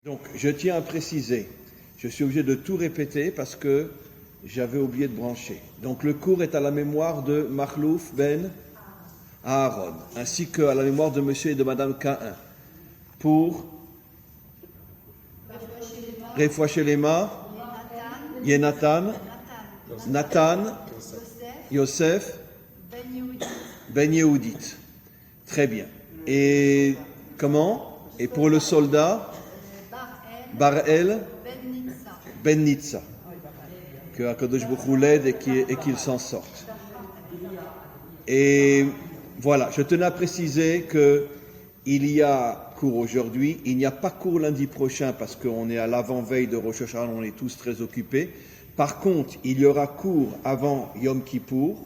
Donc, je tiens à préciser, je suis obligé de tout répéter parce que j'avais oublié de brancher. Donc, le cours est à la mémoire de Makhlouf Ben Aaron, ainsi qu'à la mémoire de monsieur et de madame Cain. Pour Refoua Shelema, Yenatan, Nathan, Yosef, Ben Yehudit. Très bien. Et comment? Et pour le soldat Bar-El, Ben Nitza, que Akadosh Baruch Hu l'aide et qu'il s'en sorte. Et voilà, je tenais à préciser qu'il y a cours aujourd'hui, il n'y a pas cours lundi prochain parce qu'on est à l'avant-veille de Rosh Hashanah, on est tous très occupés. Par contre, il y aura cours avant Yom Kippour.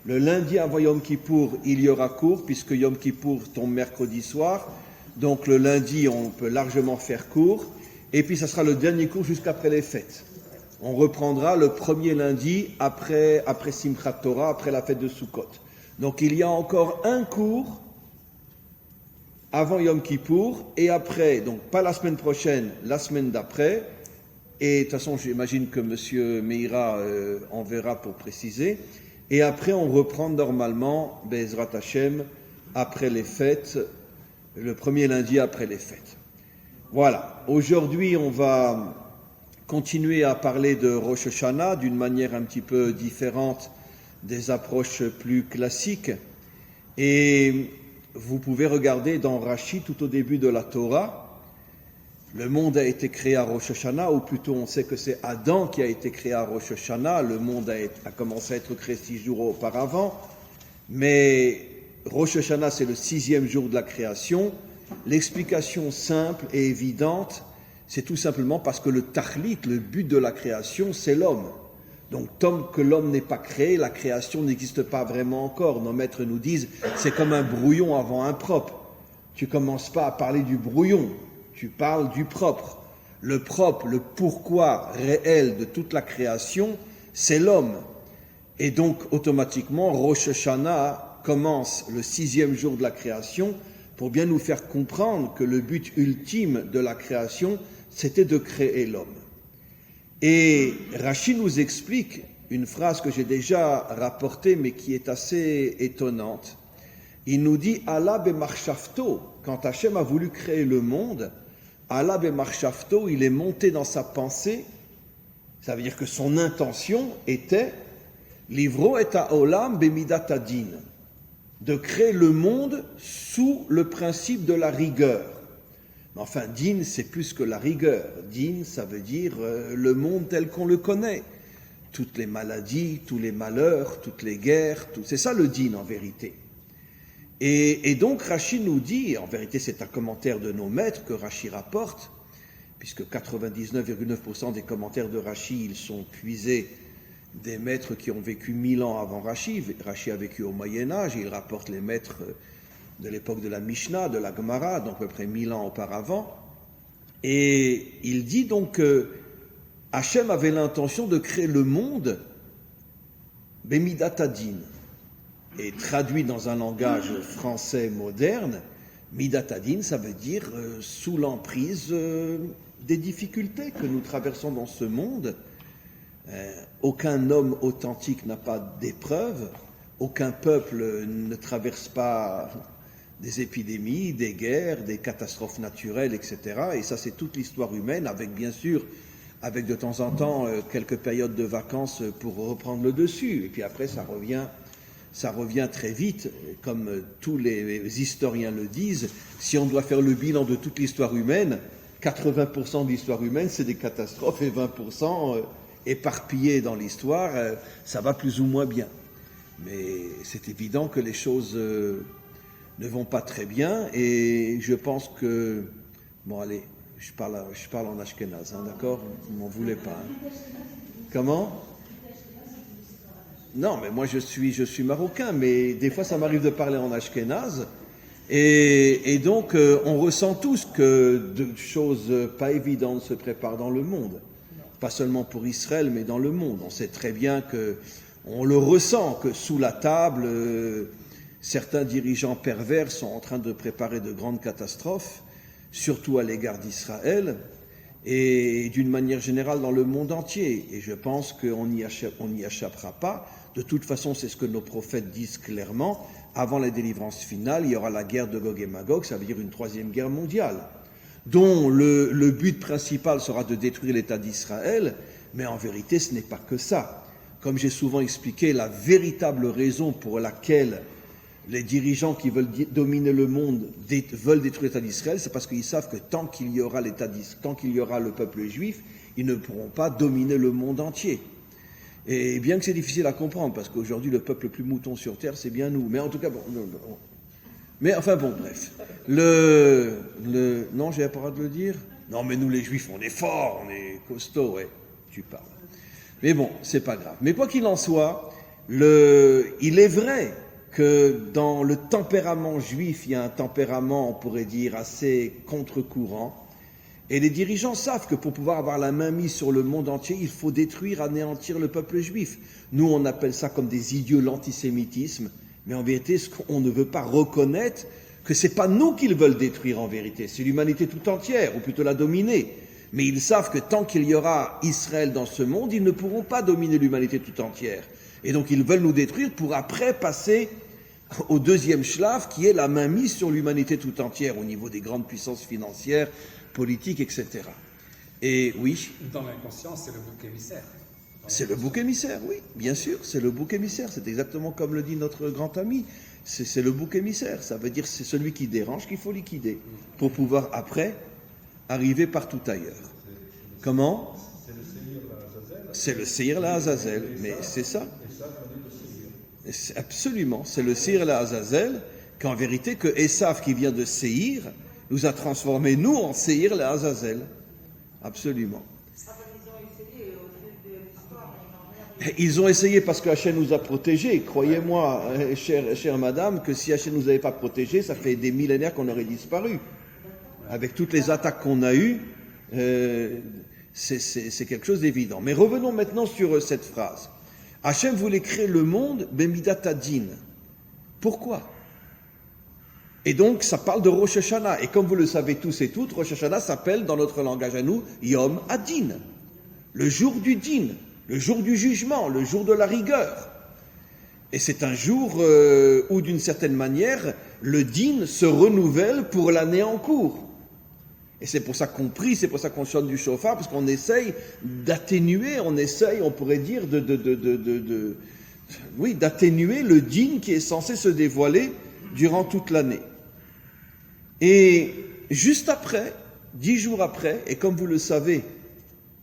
Le lundi avant Yom Kippour, il y aura cours puisque Yom Kippour tombe mercredi soir. Donc le lundi, on peut largement faire cours. Et puis, ça sera le dernier cours jusqu'après les fêtes. On reprendra le premier lundi après Simchat Torah, après la fête de Sukkot. Donc, il y a encore un cours avant Yom Kippour et après, donc pas la semaine prochaine, la semaine d'après. Et de toute façon, j'imagine que M. Meira enverra pour préciser. Et après, on reprend normalement, Be'ezrat Hashem, après les fêtes, le premier lundi après les fêtes. Voilà, aujourd'hui on va continuer à parler de Rosh Hashanah d'une manière un petit peu différente des approches plus classiques. Et vous pouvez regarder dans Rashi tout au début de la Torah, le monde a été créé à Rosh Hashanah, ou plutôt on sait que c'est Adam qui a été créé à Rosh Hashanah, le monde a commencé à être créé 6 jours auparavant, mais Rosh Hashanah c'est le 6e jour de la création. L'explication simple et évidente, c'est tout simplement parce que le tachlit, le but de la création, c'est l'homme. Donc, tant que l'homme n'est pas créé, la création n'existe pas vraiment encore. Nos maîtres nous disent, c'est comme un brouillon avant un propre. Tu commences pas à parler du brouillon, tu parles du propre. Le propre, le pourquoi réel de toute la création, c'est l'homme. Et donc, automatiquement, Rosh Hashanah commence le 6e jour de la création pour bien nous faire comprendre que le but ultime de la création, c'était de créer l'homme. Et Rashi nous explique une phrase que j'ai déjà rapportée, mais qui est assez étonnante. Il nous dit « Allah bemarshafto » quand Hachem a voulu créer le monde, Allah bemarshafto, il est monté dans sa pensée, ça veut dire que son intention était « Livro et ha'olam bemidat hadin » de créer le monde sous le principe de la rigueur. Mais enfin, din, c'est plus que la rigueur. Din, ça veut dire le monde tel qu'on le connaît. Toutes les maladies, tous les malheurs, toutes les guerres, c'est ça le din en vérité. Et donc Rashi nous dit, en vérité c'est un commentaire de nos maîtres que Rashi rapporte, puisque 99,9% des commentaires de Rashi, ils sont puisés des maîtres qui ont vécu 1000 ans avant Rashi. Rashi a vécu au Moyen-Âge, il rapporte les maîtres de l'époque de la Mishnah, de la Gemara, donc à peu près 1000 ans auparavant. Et il dit donc que Hachem avait l'intention de créer le monde Bemidat Hadin. Et traduit dans un langage français moderne, Midat Hadin, ça veut dire sous l'emprise des difficultés que nous traversons dans ce monde. Aucun homme authentique n'a pas d'épreuve, aucun peuple ne traverse pas des épidémies, des guerres, des catastrophes naturelles, etc. Et ça, c'est toute l'histoire humaine, avec bien sûr, avec de temps en temps quelques périodes de vacances pour reprendre le dessus. Et puis après, ça revient très vite, comme tous les historiens le disent. Si on doit faire le bilan de toute l'histoire humaine, 80% de l'histoire humaine, c'est des catastrophes et 20% éparpillés dans l'histoire, ça va plus ou moins bien. Mais c'est évident que les choses ne vont pas très bien et je pense que... Bon allez, je parle en ashkénaze, d'accord? Vous m'en voulez pas. Hein. Comment? Non, mais moi je suis marocain, mais des fois ça m'arrive de parler en ashkénaze et donc on ressent tous que de choses pas évidentes se préparent dans le monde. Pas seulement pour Israël, mais dans le monde. On sait très bien on le ressent, que sous la table, certains dirigeants pervers sont en train de préparer de grandes catastrophes. surtout à l'égard d'Israël, et d'une manière générale dans le monde entier. Et je pense qu'on n'y échappera pas. De toute façon, c'est ce que nos prophètes disent clairement. Avant la délivrance finale, il y aura la guerre de Gog et Magog, ça veut dire une troisième guerre mondiale, dont le but principal sera de détruire l'État d'Israël, mais en vérité, ce n'est pas que ça. Comme j'ai souvent expliqué, la véritable raison pour laquelle les dirigeants qui veulent dominer le monde veulent détruire l'État d'Israël, c'est parce qu'ils savent que tant qu'il y aura le peuple juif, ils ne pourront pas dominer le monde entier. Et bien que c'est difficile à comprendre, parce qu'aujourd'hui le peuple le plus mouton sur terre, c'est bien nous. Mais en tout cas, bon. Mais enfin bon, bref. Non, j'ai pas le droit de le dire. Non, mais nous les juifs, on est forts, on est costauds, ouais. Tu parles. Mais bon, c'est pas grave. Mais quoi qu'il en soit, il est vrai que dans le tempérament juif, il y a un tempérament, on pourrait dire, assez contre-courant. Et les dirigeants savent que pour pouvoir avoir la main mise sur le monde entier, il faut détruire, anéantir le peuple juif. Nous, on appelle ça comme des idiots l'antisémitisme, mais en vérité, on ne veut pas reconnaître que c'est pas nous qu'ils veulent détruire en vérité, c'est l'humanité tout entière, ou plutôt la dominer. Mais ils savent que tant qu'il y aura Israël dans ce monde, ils ne pourront pas dominer l'humanité tout entière. Et donc ils veulent nous détruire pour après passer au deuxième shlaf, qui est la mainmise sur l'humanité tout entière, au niveau des grandes puissances financières, politiques, etc. Et oui. Dans l'inconscient, c'est le bouc émissaire. C'est le bouc émissaire, oui, bien sûr, c'est le bouc émissaire. C'est exactement comme le dit notre grand ami. C'est le bouc émissaire. Ça veut dire c'est celui qui dérange qu'il faut liquider pour pouvoir après arriver partout ailleurs. Comment ? C'est le Seir la Azazel, mais c'est ça. Absolument, c'est le Seir la Azazel, qu'en vérité que Esav qui vient de Seir nous a transformés, nous, en Seir la Azazel. Absolument. Ils ont essayé parce que Hachem nous a protégés. Croyez-moi, chère madame, que si Hachem nous avait pas protégés, ça fait des millénaires qu'on aurait disparu. Avec toutes les attaques qu'on a eues, c'est quelque chose d'évident. Mais revenons maintenant sur cette phrase. Hachem voulait créer le monde, Bemidat Adin. Pourquoi ? Et donc, ça parle de Rosh Hashanah. Et comme vous le savez tous et toutes, Rosh Hashanah s'appelle, dans notre langage à nous, Yom Adin. Le jour du din, le jour du jugement, le jour de la rigueur. Et c'est un jour où, d'une certaine manière, le din se renouvelle pour l'année en cours. Et c'est pour ça qu'on prie, c'est pour ça qu'on chante du chauffard, parce qu'on essaye d'atténuer, on pourrait dire, d'atténuer le din qui est censé se dévoiler durant toute l'année. Et juste après, 10 jours après, et comme vous le savez,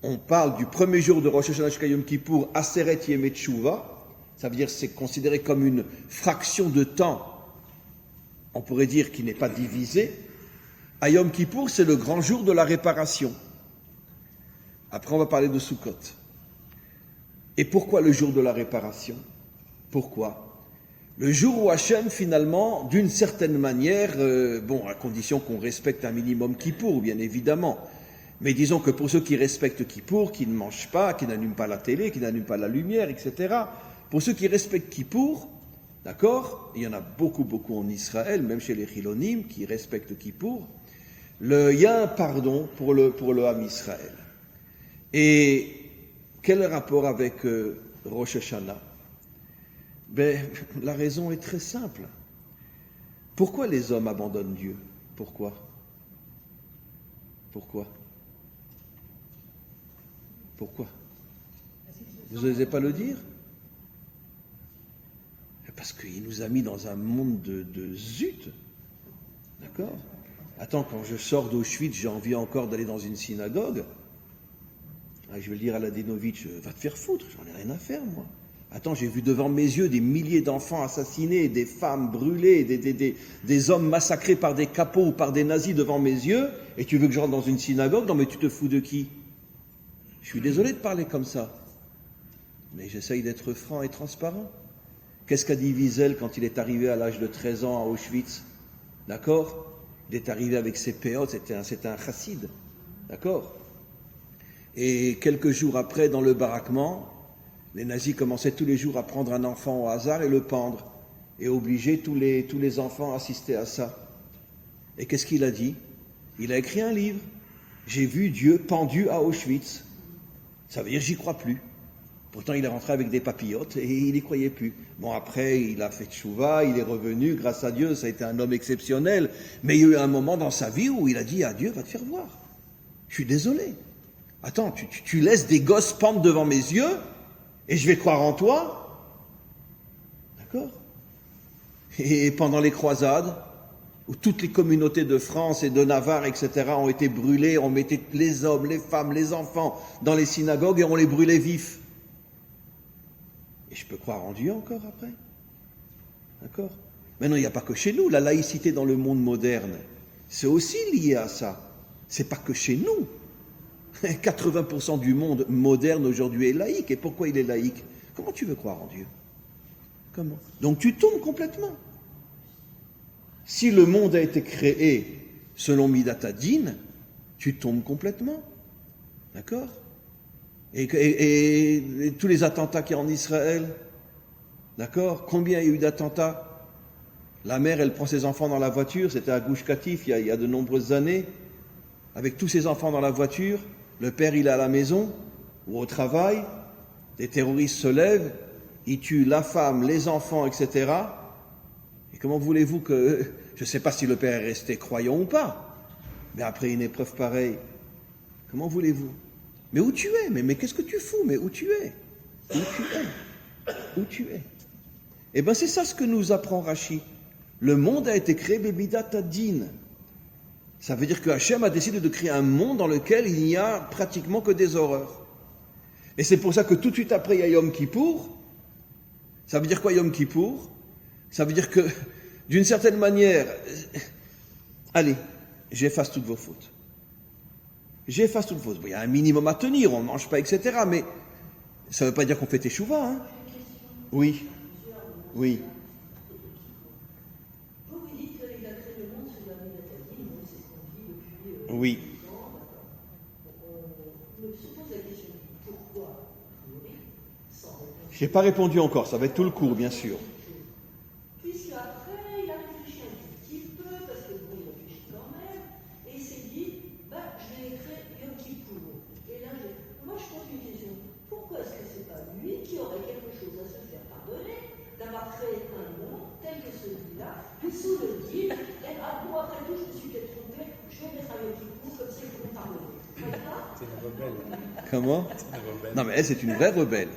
on parle du premier jour de Rosh Hashanah jusqu'à Yom Kippour, Aseret Yemei Teshuvah, ça veut dire que c'est considéré comme une fraction de temps, on pourrait dire qui n'est pas divisée. À Yom Kippour, c'est le grand jour de la réparation. Après, on va parler de Sukkot. Et pourquoi le jour de la réparation ? Pourquoi ? Le jour où Hachem, finalement, d'une certaine manière, à condition qu'on respecte un minimum Kippour, bien évidemment, mais disons que pour ceux qui respectent Kippour, qui ne mangent pas, qui n'allument pas la télé, qui n'allument pas la lumière, etc., pour ceux qui respectent Kippour, d'accord, il y en a beaucoup en Israël, même chez les Chilonim, qui respectent Kippour, il y a un pardon pour le Ham Israël. Et quel rapport avec Rosh Hashanah ? La raison est très simple. Pourquoi les hommes abandonnent Dieu ? Pourquoi ? Vous n'osez pas le dire ? Parce qu'il nous a mis dans un monde de zut. D'accord ? Attends, quand je sors d'Auschwitz, j'ai envie encore d'aller dans une synagogue. Je vais le dire à Ladenovitch, va te faire foutre, j'en ai rien à faire, moi. Attends, j'ai vu devant mes yeux des milliers d'enfants assassinés, des femmes brûlées, des hommes massacrés par des capots ou par des nazis devant mes yeux, et tu veux que je rentre dans une synagogue ? Non, mais tu te fous de qui ? Je suis désolé de parler comme ça, mais j'essaye d'être franc et transparent. Qu'est-ce qu'a dit Wiesel quand il est arrivé à l'âge de 13 ans à Auschwitz ? D'accord ? Il est arrivé avec ses péotes, c'était un chassid, d'accord ? Et quelques jours après, dans le baraquement, les nazis commençaient tous les jours à prendre un enfant au hasard et le pendre, et obliger tous les enfants à assister à ça. Et qu'est-ce qu'il a dit ? Il a écrit un livre. J'ai vu Dieu pendu à Auschwitz. Ça veut dire j'y crois plus. Pourtant, il est rentré avec des papillotes et il n'y croyait plus. Bon, après, il a fait tchouva, il est revenu, grâce à Dieu, ça a été un homme exceptionnel. Mais il y a eu un moment dans sa vie où il a dit à Dieu, va te faire voir. Je suis désolé. Attends, tu laisses des gosses pendre devant mes yeux et je vais croire en toi? D'accord? Et pendant les croisades, où toutes les communautés de France et de Navarre, etc., ont été brûlées, on mettait les hommes, les femmes, les enfants dans les synagogues et on les brûlait vifs. Et je peux croire en Dieu encore après. D'accord? Maintenant, il n'y a pas que chez nous. La laïcité dans le monde moderne, c'est aussi lié à ça. C'est pas que chez nous. 80% du monde moderne aujourd'hui est laïque. Et pourquoi il est laïque? Comment tu veux croire en Dieu? Comment? Donc tu tombes complètement. Si le monde a été créé selon Midat Hadin, tu tombes complètement. D'accord? Et tous les attentats qu'il y a en Israël, d'accord? Combien il y a eu d'attentats? La mère, elle prend ses enfants dans la voiture, c'était à Gush Katif il y a de nombreuses années, avec tous ses enfants dans la voiture, le père il est à la maison ou au travail, des terroristes se lèvent, ils tuent la femme, les enfants, etc. Et comment voulez-vous que... Je ne sais pas si le père est resté croyant ou pas, mais après une épreuve pareille, comment voulez-vous? Mais où tu es? Mais qu'est-ce que tu fous? Mais où tu es? Où tu es? Où tu es? Eh bien, c'est ça ce que nous apprend Rashi. Le monde a été créé Bemidat Hadin. Ça veut dire que Hachem a décidé de créer un monde dans lequel il n'y a pratiquement que des horreurs. Et c'est pour ça que tout de suite après, il y a Yom Kippour. Ça veut dire quoi Yom Kippour? Ça veut dire que, d'une certaine manière, allez, j'efface toutes vos fautes. J'efface toutes vos fautes. Bon, il y a un minimum à tenir, on ne mange pas, etc. Mais ça ne veut pas dire qu'on fait teshuva, hein? Oui. Oui. Oui. Je n'ai pas répondu encore, ça va être tout le cours, bien sûr. Puisque après, il a réfléchi un petit peu, parce que bon, il réfléchit quand même, et il s'est dit, je vais écrire Yom Kippour. Et là, moi je pose une question, pourquoi est-ce que c'est pas lui qui aurait quelque chose à se faire pardonner d'avoir créé un monde tel que celui-là, puis sous le deal, bon après tout, je me suis peut-être trompé, je vais mettre un Yom Kippour, comme ça ils pourront pardonner. C'est une rebelle. Comment? C'est une rebelle. Non mais elle, c'est une vraie rebelle.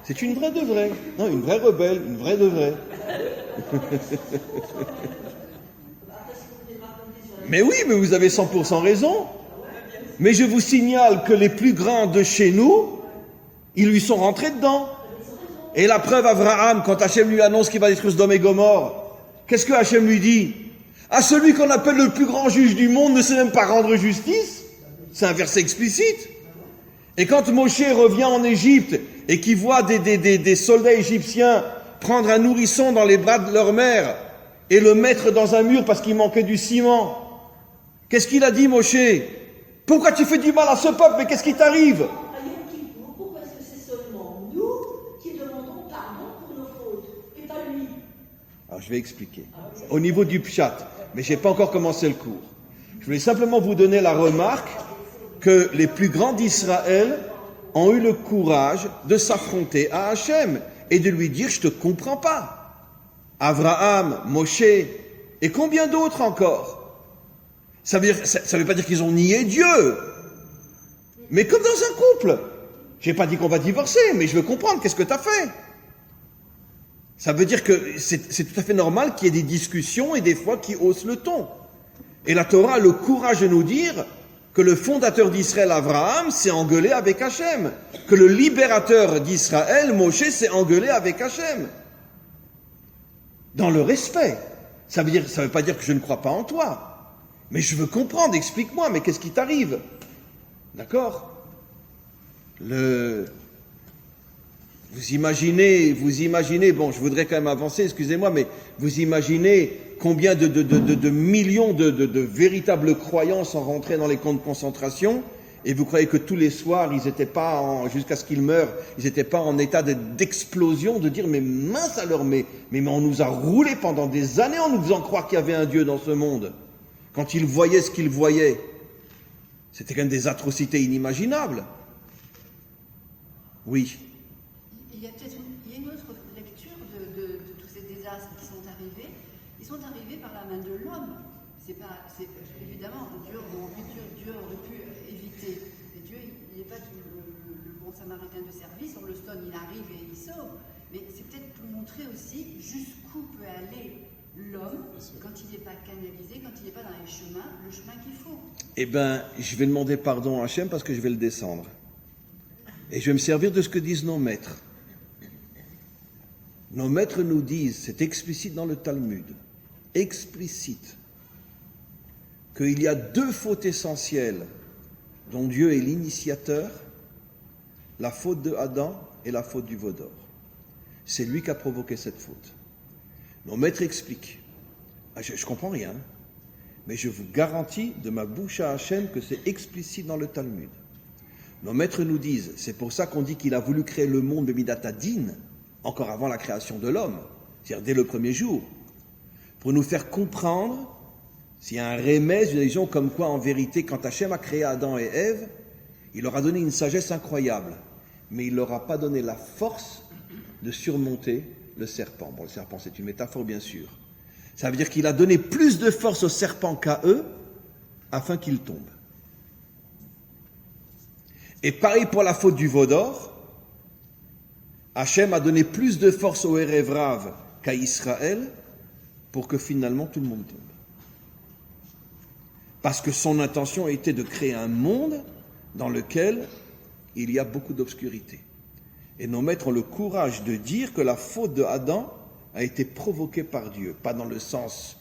C'est une vraie de vraie. Non, une vraie rebelle, une vraie de vraie. Mais oui, mais vous avez 100% raison. Mais je vous signale que les plus grands de chez nous, ils lui sont rentrés dedans. Et la preuve, Abraham, quand Hachem lui annonce qu'il va détruire Sodome et Gomorrhe, qu'est-ce que Hachem lui dit? À celui qu'on appelle le plus grand juge du monde ne sait même pas rendre justice. C'est un verset explicite. Et quand Moshe revient en Égypte et qu'il voit des soldats égyptiens prendre un nourrisson dans les bras de leur mère et le mettre dans un mur parce qu'il manquait du ciment, qu'est-ce qu'il a dit, Moshe? Pourquoi tu fais du mal à ce peuple? Mais qu'est-ce qui t'arrive? À Yom Kippour, pourquoi est-ce que c'est seulement nous qui demandons pardon pour nos fautes, et pas lui? Alors je vais expliquer. Au niveau du pshat, mais je n'ai pas encore commencé le cours. Je voulais simplement vous donner la remarque que les plus grands d'Israël ont eu le courage de s'affronter à Hachem et de lui dire « je te comprends pas ». Abraham, Moshe et combien d'autres encore. Ça veut pas dire qu'ils ont nié Dieu. Mais comme dans un couple. J'ai pas dit qu'on va divorcer, mais je veux comprendre qu'est-ce que tu as fait. Ça veut dire que c'est tout à fait normal qu'il y ait des discussions et des fois qui haussent le ton. Et la Torah a le courage de nous dire que le fondateur d'Israël, Abraham, s'est engueulé avec Hachem, que le libérateur d'Israël, Moshe, s'est engueulé avec Hachem. Dans le respect. Ça veut pas dire que je ne crois pas en toi. Mais je veux comprendre, explique-moi, mais qu'est-ce qui t'arrive? D'accord? Vous imaginez, bon, je voudrais quand même avancer, excusez-moi, mais vous imaginez combien de millions de véritables croyants sont rentrés dans les camps de concentration, et vous croyez que tous les soirs, ils n'étaient pas, jusqu'à ce qu'ils meurent, ils n'étaient pas en état d'explosion, de dire, mais mince alors, mais on nous a roulé pendant des années en nous faisant croire qu'il y avait un Dieu dans ce monde. quand il voyait ce qu'il voyait, c'était quand même des atrocités inimaginables. Oui. Il y a peut-être une autre lecture de tous ces désastres qui sont arrivés. Ils sont arrivés par la main de l'homme. Évidemment, Dieu aurait pu éviter. Et Dieu, il n'est pas le bon samaritain de service. On le sonne, il arrive et il sauve. Mais c'est peut-être pour montrer aussi jusqu'où peut aller l'homme quand il n'est pas canalisé, quand il n'est pas dans les chemins, le chemin qu'il faut. Eh bien, je vais demander pardon à Hachem parce que je vais le descendre. Et je vais me servir de ce que disent nos maîtres. Nos maîtres nous disent, c'est explicite dans le Talmud, explicite, qu'il y a deux fautes essentielles dont Dieu est l'initiateur, la faute de Adam et la faute du veau d'or. C'est lui qui a provoqué cette faute. Nos maîtres expliquent. Je ne comprends rien, mais je vous garantis de ma bouche à Hachem que c'est explicite dans le Talmud. Nos maîtres nous disent, c'est pour ça qu'on dit qu'il a voulu créer le monde de Midat Hadin, encore avant la création de l'homme, c'est-à-dire dès le premier jour, pour nous faire comprendre s'il y a un remède, une religion comme quoi, en vérité, quand Hachem a créé Adam et Ève, il leur a donné une sagesse incroyable, mais il ne leur a pas donné la force de surmonter le serpent. Bon, le serpent, c'est une métaphore, bien sûr. Ça veut dire qu'il a donné plus de force au serpent qu'à eux, afin qu'ils tombent. Et pareil pour la faute du veau d'or, Hachem a donné plus de force au Erev Rav qu'à Israël, pour que finalement tout le monde tombe. Parce que son intention était de créer un monde dans lequel il y a beaucoup d'obscurité. Et nos maîtres ont le courage de dire que la faute de Adam a été provoquée par Dieu, pas dans le sens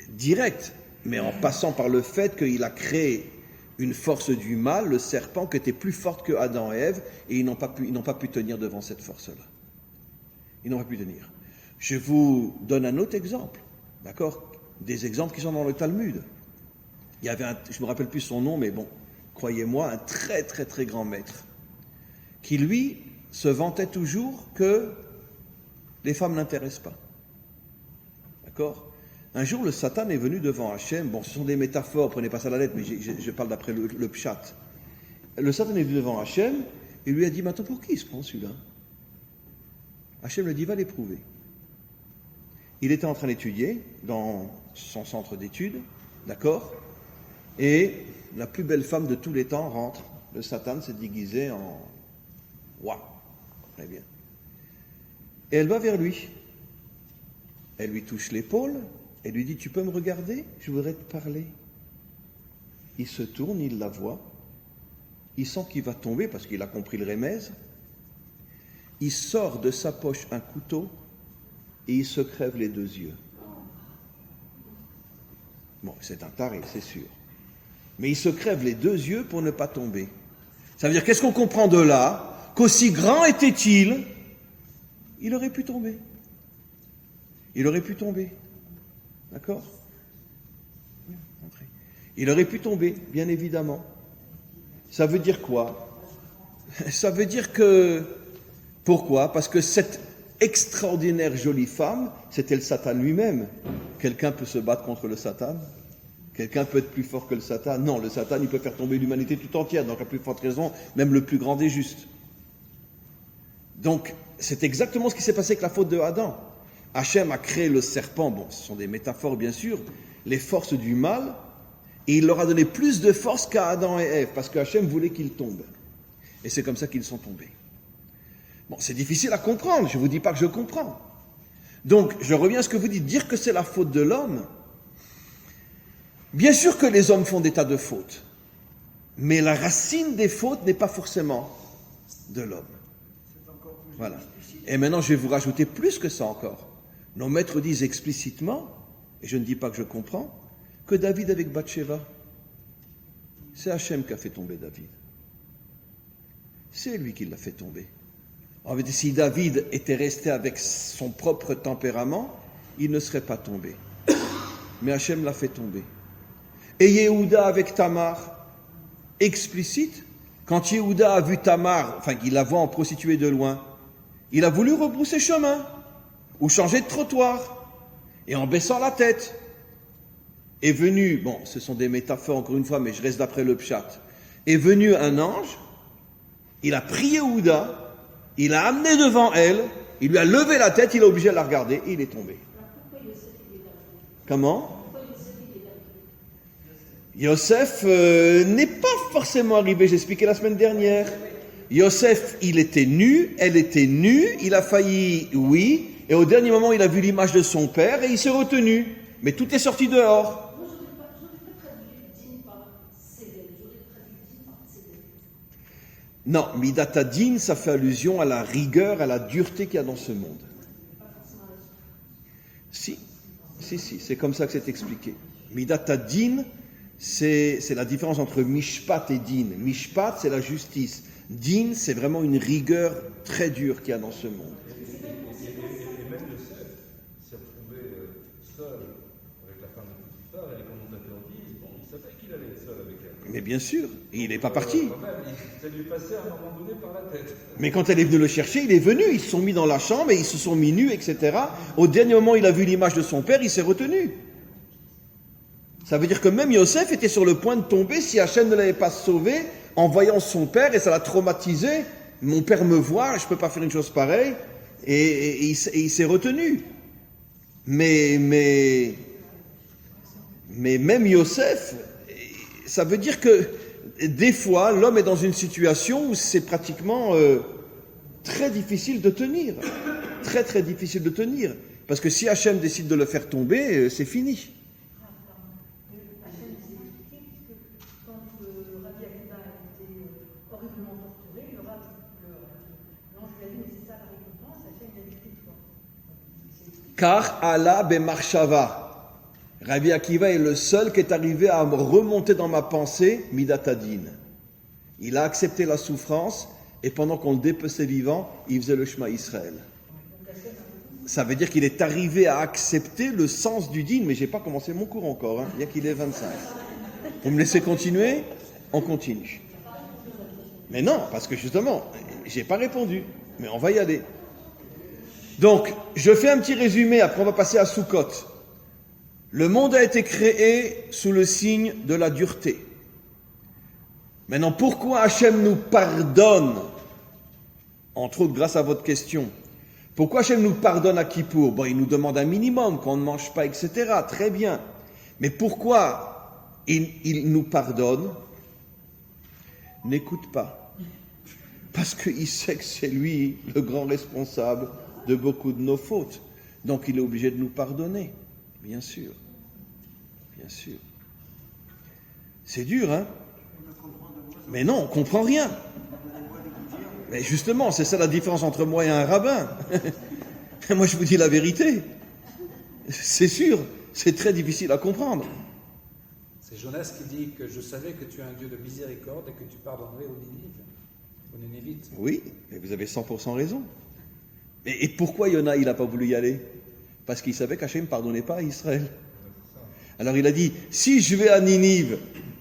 direct, mais en passant par le fait qu'il a créé une force du mal, le serpent, qui était plus forte que Adam et Ève, et ils n'ont pas pu tenir devant cette force-là. Ils n'ont pas pu tenir. Je vous donne un autre exemple, d'accord ? Des exemples qui sont dans le Talmud. Il y avait je ne me rappelle plus son nom, mais bon, croyez-moi, un très très très grand maître, qui lui se vantait toujours que les femmes n'intéressent pas. D'accord ? Un jour, le Satan est venu devant Hachem. Bon, ce sont des métaphores, prenez pas ça à la lettre, mais je parle d'après le pshat. Le Satan est venu devant Hachem et lui a dit, maintenant pour qui il se prend celui-là ? Hachem lui dit, va l'éprouver. Il était en train d'étudier dans son centre d'études, d'accord ? Et la plus belle femme de tous les temps rentre. Le Satan s'est déguisé en... Waouh, très bien. Et elle va vers lui. Elle lui touche l'épaule. Elle lui dit, tu peux me regarder ? Je voudrais te parler. Il se tourne, il la voit. Il sent qu'il va tomber parce qu'il a compris le remède. Il sort de sa poche un couteau et il se crève les deux yeux. Bon, c'est un taré, c'est sûr. Mais il se crève les deux yeux pour ne pas tomber. Ça veut dire, qu'est-ce qu'on comprend de là ? Qu'aussi grand était-il, il aurait pu tomber. Il aurait pu tomber. D'accord ? Il aurait pu tomber, bien évidemment. Ça veut dire quoi ? Ça veut dire que... Pourquoi ? Parce que cette extraordinaire jolie femme, c'était le Satan lui-même. Quelqu'un peut se battre contre le Satan ? Quelqu'un peut être plus fort que le Satan ? Non, le Satan, il peut faire tomber l'humanité tout entière. Donc, à plus forte raison, même le plus grand des justes. Donc, c'est exactement ce qui s'est passé avec la faute de Adam. Hachem a créé le serpent, bon, ce sont des métaphores bien sûr, les forces du mal, et il leur a donné plus de force qu'à Adam et Ève, parce que Hachem voulait qu'ils tombent. Et c'est comme ça qu'ils sont tombés. Bon, c'est difficile à comprendre, je ne vous dis pas que je comprends. Donc, je reviens à ce que vous dites, dire que c'est la faute de l'homme. Bien sûr que les hommes font des tas de fautes, mais la racine des fautes n'est pas forcément de l'homme. Voilà. Et maintenant, je vais vous rajouter plus que ça encore. Nos maîtres disent explicitement, et je ne dis pas que je comprends, que David avec Bathsheba, c'est Hachem qui a fait tomber David. C'est lui qui l'a fait tomber. En fait, si David était resté avec son propre tempérament, il ne serait pas tombé. Mais Hachem l'a fait tomber. Et Yehuda avec Tamar, explicite, quand Yehuda a vu Tamar, enfin qu'il la voit en prostituée de loin, il a voulu rebrousser chemin, ou changer de trottoir, et en baissant la tête. est venu, bon, ce sont des métaphores encore une fois, mais je reste d'après le pshat, est venu un ange, il a pris Yehuda, il l'a amené devant elle, il lui a levé la tête, il a obligé de la regarder et il est tombé. Comment? Yosef n'est pas forcément arrivé, j'ai expliqué la semaine dernière. Yosef, il était nu, elle était nue, il a failli, oui, et au dernier moment, il a vu l'image de son père et il s'est retenu. Mais tout est sorti dehors. Non, Midatadin, ça fait allusion à la rigueur, à la dureté qu'il y a dans ce monde. Si, c'est comme ça que c'est expliqué. Midatadin, c'est la différence entre Mishpat et Din. Mishpat, c'est la justice. Din, c'est vraiment une rigueur très dure qu'il y a dans ce monde. Et même Yosef s'est retrouvé seul avec la femme de Potiphar, et les commentateurs disent, bon, il savait qu'il allait être seul avec elle. Mais bien sûr, il n'est pas parti. Quand même, ça lui passait à un moment donné par la tête. Mais quand elle est venue le chercher, il est venu, ils se sont mis dans la chambre et ils se sont mis nus, etc. Au dernier moment, il a vu l'image de son père, il s'est retenu. Ça veut dire que même Yosef était sur le point de tomber si Hachem ne l'avait pas sauvé en voyant son père, et ça l'a traumatisé. Mon père me voit, je ne peux pas faire une chose pareille, et il s'est retenu. Mais même Yosef, ça veut dire que des fois, l'homme est dans une situation où c'est pratiquement très difficile de tenir. Très très difficile de tenir. Parce que si Hachem décide de le faire tomber, c'est fini. Car Allah bemarshava. Rabbi Akiva est le seul qui est arrivé à remonter dans ma pensée Midatadin. Il a accepté la souffrance et pendant qu'on le dépeçait vivant, il faisait le Shema Israël. Ça veut dire qu'il est arrivé à accepter le sens du din, mais j'ai pas commencé mon cours encore, il y a qu'il est 25. Vous me laissez continuer? On continue. Mais non, parce que justement, j'ai pas répondu, mais on va y aller. Donc, je fais un petit résumé, après on va passer à Sukkot. Le monde a été créé sous le signe de la dureté. Maintenant, pourquoi Hachem nous pardonne, entre autres grâce à votre question, pourquoi Hachem nous pardonne à Kippour? Bon, il nous demande un minimum, qu'on ne mange pas, etc. Très bien. Mais pourquoi il nous pardonne? N'écoute pas. Parce qu'il sait que c'est lui le grand responsable de beaucoup de nos fautes. Donc il est obligé de nous pardonner. Bien sûr. Bien sûr. C'est dur, hein? Mais non, on ne comprend rien. Mais justement, c'est ça la différence entre moi et un rabbin. Moi, je vous dis la vérité. C'est sûr, c'est très difficile à comprendre. C'est Jonas qui dit que je savais que tu es un Dieu de miséricorde et que tu pardonnerais aux Nénévites. Oui, mais vous avez 100% raison. Et pourquoi Yona, il n'a pas voulu y aller? Parce qu'il savait qu'Hachem ne pardonnait pas à Israël. Alors il a dit, si je vais à Ninive,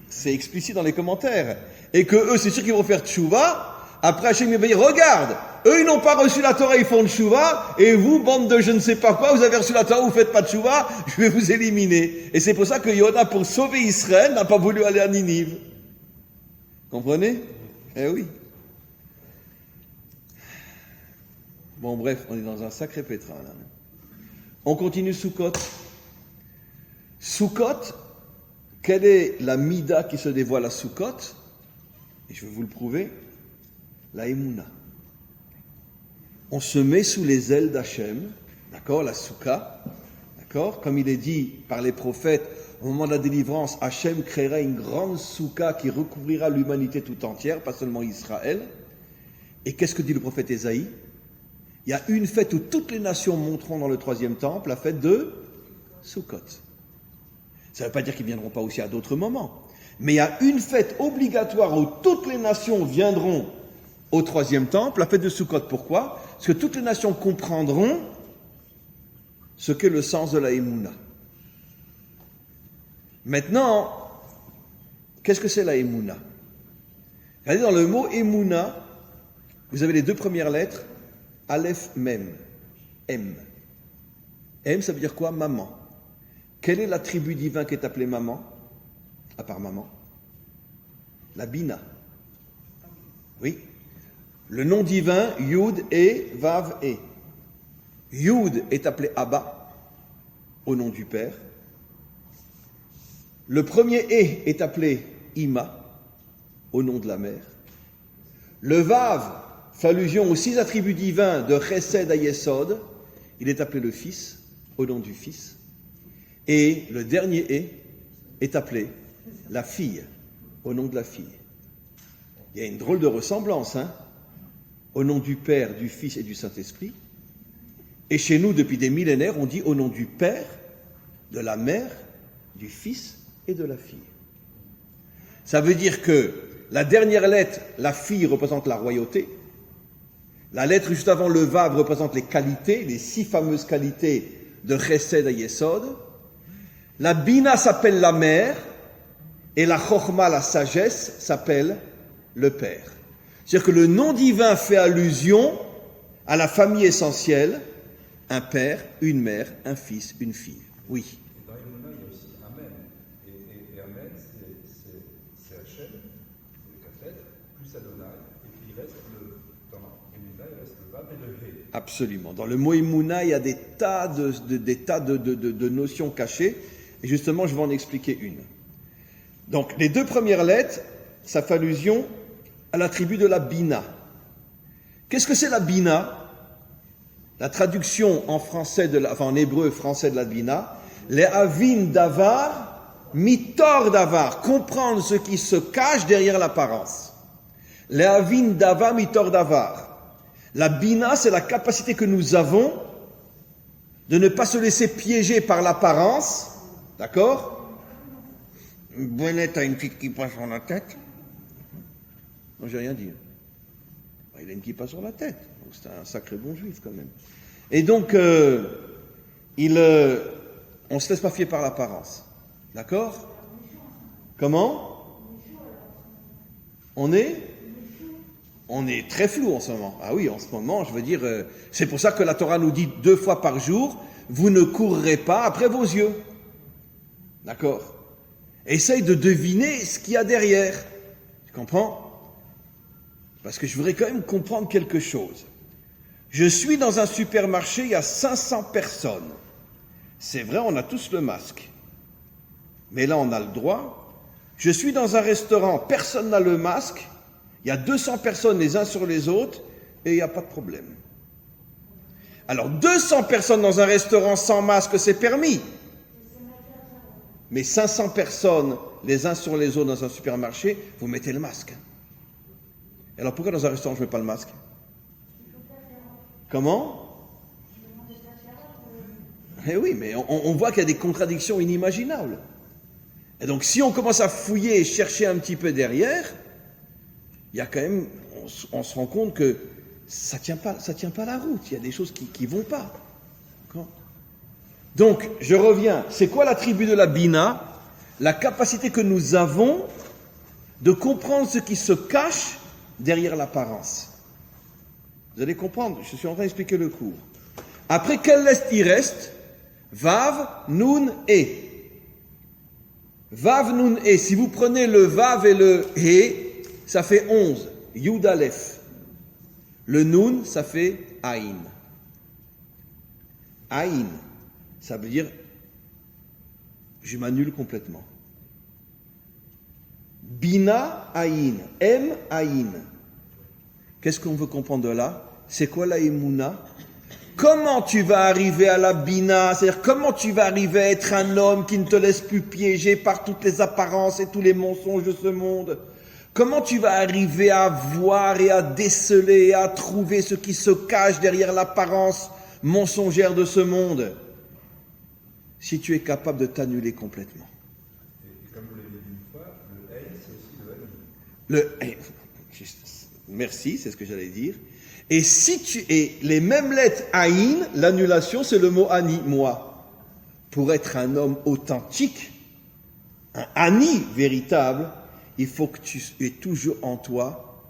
c'est explicite dans les commentaires, et que eux, c'est sûr qu'ils vont faire tchouva, après Hachem va dire, regarde, eux, ils n'ont pas reçu la Torah, ils font tchouva, et vous, bande de je ne sais pas quoi, vous avez reçu la Torah, vous faites pas tchouva, je vais vous éliminer. Et c'est pour ça que Yona, pour sauver Israël, n'a pas voulu aller à Ninive. Comprenez? Eh oui. Bon, bref, on est dans un sacré pétrin, là. On continue Sukkot. Sukkot, quelle est la mida qui se dévoile à Sukkot? Et je vais vous le prouver. La Emouna. On se met sous les ailes d'Hachem, d'accord, la Soukha, d'accord, comme il est dit par les prophètes, au moment de la délivrance, Hachem créera une grande Soukha qui recouvrira l'humanité tout entière, pas seulement Israël. Et qu'est-ce que dit le prophète Ésaïe? Il y a une fête où toutes les nations monteront dans le troisième temple, la fête de Sukkot. Ça ne veut pas dire qu'ils ne viendront pas aussi à d'autres moments. Mais il y a une fête obligatoire où toutes les nations viendront au troisième temple, la fête de Sukkot. Pourquoi? Parce que toutes les nations comprendront ce qu'est le sens de la Emouna. Maintenant, qu'est-ce que c'est la Emouna? Regardez dans le mot Emouna, vous avez les deux premières lettres, Aleph, Mem, M. M, ça veut dire quoi? Maman. Quelle est l'attribut divin qui est appelé maman, à part maman? La Bina. Oui. Le nom divin, Yud et Vav et. Yud est appelé Abba, au nom du Père. Le premier E est appelé Ima, au nom de la mère. Le Vav fait allusion aux 6 attributs divins de Chesed à Yesod. Il est appelé le Fils, au nom du Fils. Et le dernier E est appelé la fille, au nom de la fille. Il y a une drôle de ressemblance, hein, au nom du Père, du Fils et du Saint-Esprit. Et chez nous, depuis des millénaires, on dit au nom du Père, de la Mère, du Fils et de la fille. Ça veut dire que la dernière lettre, la fille, représente la royauté. La lettre juste avant le Vav représente les qualités, les 6 fameuses qualités de Chesed à Yesod. La Bina s'appelle la mère et la Chochma, la sagesse, s'appelle le Père. C'est-à-dire que le nom divin fait allusion à la famille essentielle, un père, une mère, un fils, une fille. Oui. Et dans Emouna, il y a aussi Amen. Et Amen, c'est Hachem, c'est les 4 lettres, plus Adonai, et puis il reste dans Emouna, il reste le Vav et le He. Absolument. Dans le mot Emouna, il y a des tas de notions cachées. Et justement, je vais en expliquer une. Donc, les 2 premières lettres, ça fait allusion à l'attribut de la Bina. Qu'est-ce que c'est la Bina? La traduction en français, en hébreu français de la Bina, les avin davar, mitor davar, comprendre ce qui se cache derrière l'apparence. Les avin davar, mitor davar. La Bina, c'est la capacité que nous avons de ne pas se laisser piéger par l'apparence. D'accord? Bennett a une petite kippa sur la tête. Non, j'ai rien dit. Il a une kippa sur la tête. Donc c'est un sacré bon juif quand même. Et donc, on ne se laisse pas fier par l'apparence. D'accord? Comment? On est très flou en ce moment. Ah oui, en ce moment, je veux dire, c'est pour ça que la Torah nous dit 2 fois par jour, vous ne courrez pas après vos yeux. D'accord? Essaye de deviner ce qu'il y a derrière. Tu comprends? Parce que je voudrais quand même comprendre quelque chose. Je suis dans un supermarché, il y a 500 personnes. C'est vrai, on a tous le masque. Mais là, on a le droit. Je suis dans un restaurant, personne n'a le masque. Il y a 200 personnes les uns sur les autres et il n'y a pas de problème. Alors, 200 personnes dans un restaurant sans masque, c'est permis. Mais 500 personnes les uns sur les autres dans un supermarché, vous mettez le masque. Alors, pourquoi dans un restaurant, je ne mets pas le masque? Comment? Eh oui, mais on voit qu'il y a des contradictions inimaginables. Et donc, si on commence à fouiller et chercher un petit peu derrière, il y a quand même, on se rend compte que ça tient pas la route. Il y a des choses qui vont pas. Donc, je reviens. C'est quoi l'attribut de la Bina? La capacité que nous avons de comprendre ce qui se cache derrière l'apparence. Vous allez comprendre, je suis en train d'expliquer le cours. Après, quelle lettre il reste? Vav, Nun, E. Vav, Nun, E. Si vous prenez le Vav et le E, ça fait 11. Yud Aleph. Le Nun, ça fait Aïn. Aïn, ça veut dire je m'annule complètement. Bina, Aïn. M, Aïn. Qu'est-ce qu'on veut comprendre de là? C'est quoi la Emouna? Comment tu vas arriver à la Bina? C'est-à-dire, comment tu vas arriver à être un homme qui ne te laisse plus piéger par toutes les apparences et tous les mensonges de ce monde? Comment tu vas arriver à voir et à déceler et à trouver ce qui se cache derrière l'apparence mensongère de ce monde? Si tu es capable de t'annuler complètement. Et comme vous l'avez dit une fois, le Ein, c'est aussi le Ani. Merci, c'est ce que j'allais dire. Et les mêmes lettres Aïn, l'annulation, c'est le mot Ani, moi. Pour être un homme authentique, un Ani véritable, il faut que tu aies toujours en toi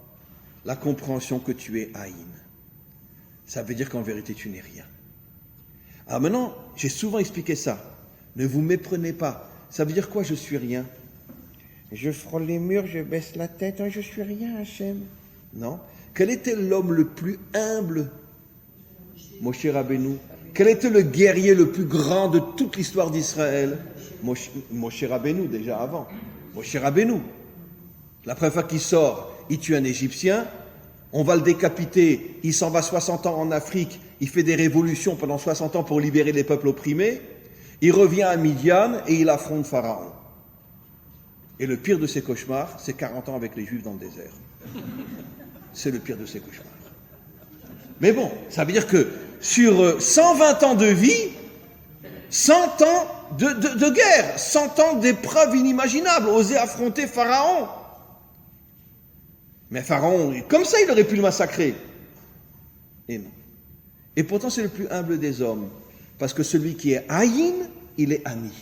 la compréhension que tu es Aïn. Ça veut dire qu'en vérité, tu n'es rien. Alors maintenant, j'ai souvent expliqué ça. Ne vous méprenez pas. Ça veut dire quoi, je suis rien? Je frôle les murs, je baisse la tête, je suis rien, Hachem. Non. Quel était l'homme le plus humble? Moshe Rabbeinu. Quel était le guerrier le plus grand de toute l'histoire d'Israël? Moshe Rabbeinu, déjà avant. Moshe Rabbeinu. La première fois qu'il sort, il tue un Égyptien, on va le décapiter, il s'en va 60 ans en Afrique, il fait des révolutions pendant 60 ans pour libérer les peuples opprimés, il revient à Midian et il affronte Pharaon. Et le pire de ses cauchemars, c'est 40 ans avec les Juifs dans le désert. C'est le pire de ses cauchemars. Mais bon, ça veut dire que sur 120 ans de vie, 100 ans de guerre, 100 ans d'épreuves inimaginables, oser affronter Pharaon. Mais Pharaon, comme ça, il aurait pu le massacrer. Et non. Et pourtant, c'est le plus humble des hommes. Parce que celui qui est Haïn, il est Ani.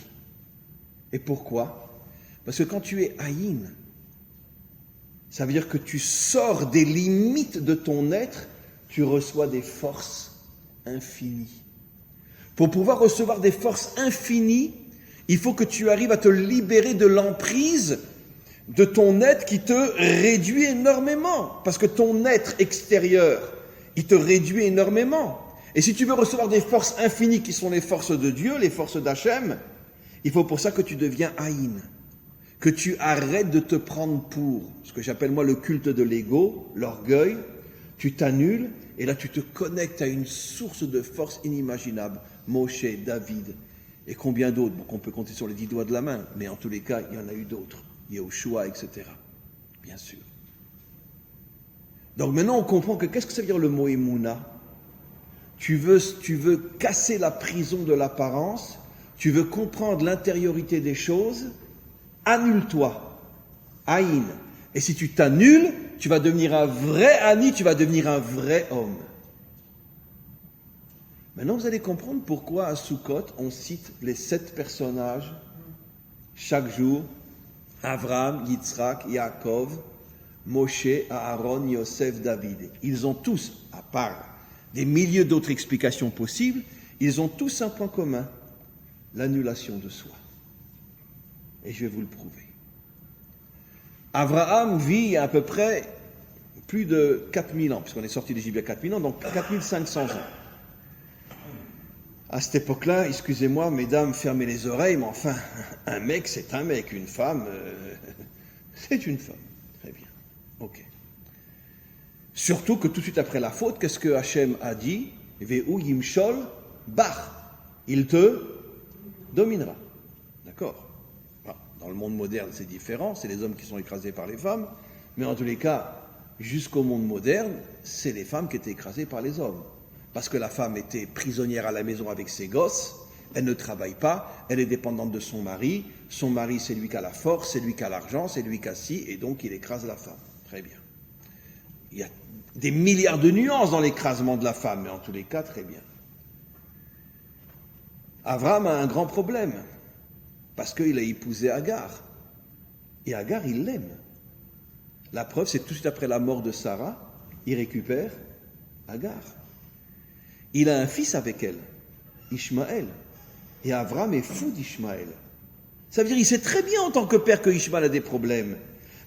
Et pourquoi? Parce que quand tu es Haïn, ça veut dire que tu sors des limites de ton être, tu reçois des forces infinies. Pour pouvoir recevoir des forces infinies, il faut que tu arrives à te libérer de l'emprise de ton être qui te réduit énormément. Parce que ton être extérieur, il te réduit énormément. Et si tu veux recevoir des forces infinies qui sont les forces de Dieu, les forces d'Hachem, il faut pour ça que tu deviens Haïn. Que tu arrêtes de te prendre pour ce que j'appelle moi le culte de l'ego, l'orgueil. Tu t'annules et là tu te connectes à une source de force inimaginable. Moshe, David et combien d'autres, bon, qu'on peut compter sur les 10 doigts de la main, mais en tous les cas, il y en a eu d'autres. Yehoshua, etc. Bien sûr. Donc maintenant, on comprend que qu'est-ce que ça veut dire le mot Emouna? Tu veux casser la prison de l'apparence, tu veux comprendre l'intériorité des choses, annule-toi. Aïn. Et si tu t'annules, tu vas devenir un vrai Ani, tu vas devenir un vrai homme. Maintenant, vous allez comprendre pourquoi à Sukkot, on cite les 7 personnages chaque jour. Avraham, Yitzhak, Yaakov, Moshe, Aaron, Yosef, David. Ils ont tous, à part des milliers d'autres explications possibles, ils ont tous un point commun, l'annulation de soi. Et je vais vous le prouver. Abraham vit il y a à peu près plus de 4000 ans, puisqu'on est sorti d'Égypte il y a 4000 ans, donc 4500 ans. À cette époque-là, excusez-moi, mesdames, fermez les oreilles, mais enfin, un mec, c'est un mec, une femme, c'est une femme. Très bien. Ok. Surtout que tout de suite après la faute, qu'est-ce que Hachem a dit? Ve'u yimshol bach. Il te dominera. D'accord? Dans le monde moderne, c'est différent, c'est les hommes qui sont écrasés par les femmes, mais en tous les cas, jusqu'au monde moderne, c'est les femmes qui étaient écrasées par les hommes. Parce que la femme était prisonnière à la maison avec ses gosses, elle ne travaille pas, elle est dépendante de son mari, c'est lui qui a la force, c'est lui qui a l'argent, c'est lui qui a ci, et donc il écrase la femme. Très bien. Il y a des milliards de nuances dans l'écrasement de la femme, mais en tous les cas, très bien. Abraham a un grand problème, parce qu'il a épousé Agar. Et Agar, il l'aime. La preuve, c'est tout de suite après la mort de Sarah, il récupère Agar. Il a un fils avec elle, Ishmaël. Et Abraham est fou d'Ishmaël. Ça veut dire qu'il sait très bien en tant que père que Ishmaël a des problèmes.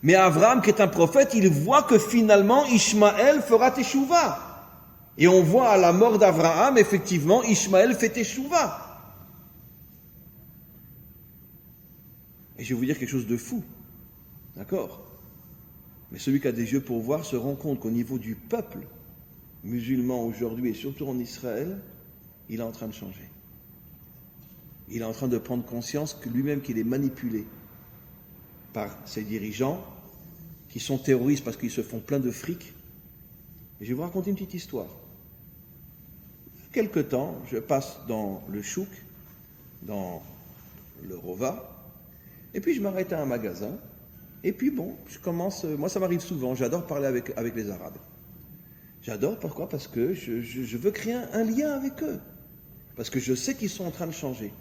Mais Abraham, qui est un prophète, il voit que finalement Ishmaël fera teshuva. Et on voit à la mort d'Abraham, effectivement, Ishmaël fait teshuva. Et je vais vous dire quelque chose de fou. D'accord? Mais celui qui a des yeux pour voir se rend compte qu'au niveau du peuple musulman aujourd'hui, et surtout en Israël, il est en train de changer. Il est en train de prendre conscience que lui-même qu'il est manipulé par ses dirigeants qui sont terroristes parce qu'ils se font plein de fric. Et je vais vous raconter une petite histoire. Il y a quelque temps, je passe dans le chouk, dans le Rova, et puis je m'arrête à un magasin, et puis bon, je commence, moi ça m'arrive souvent, j'adore parler avec les Arabes. J'adore, pourquoi? Parce que je veux créer un lien avec eux. Parce que je sais qu'ils sont en train de changer.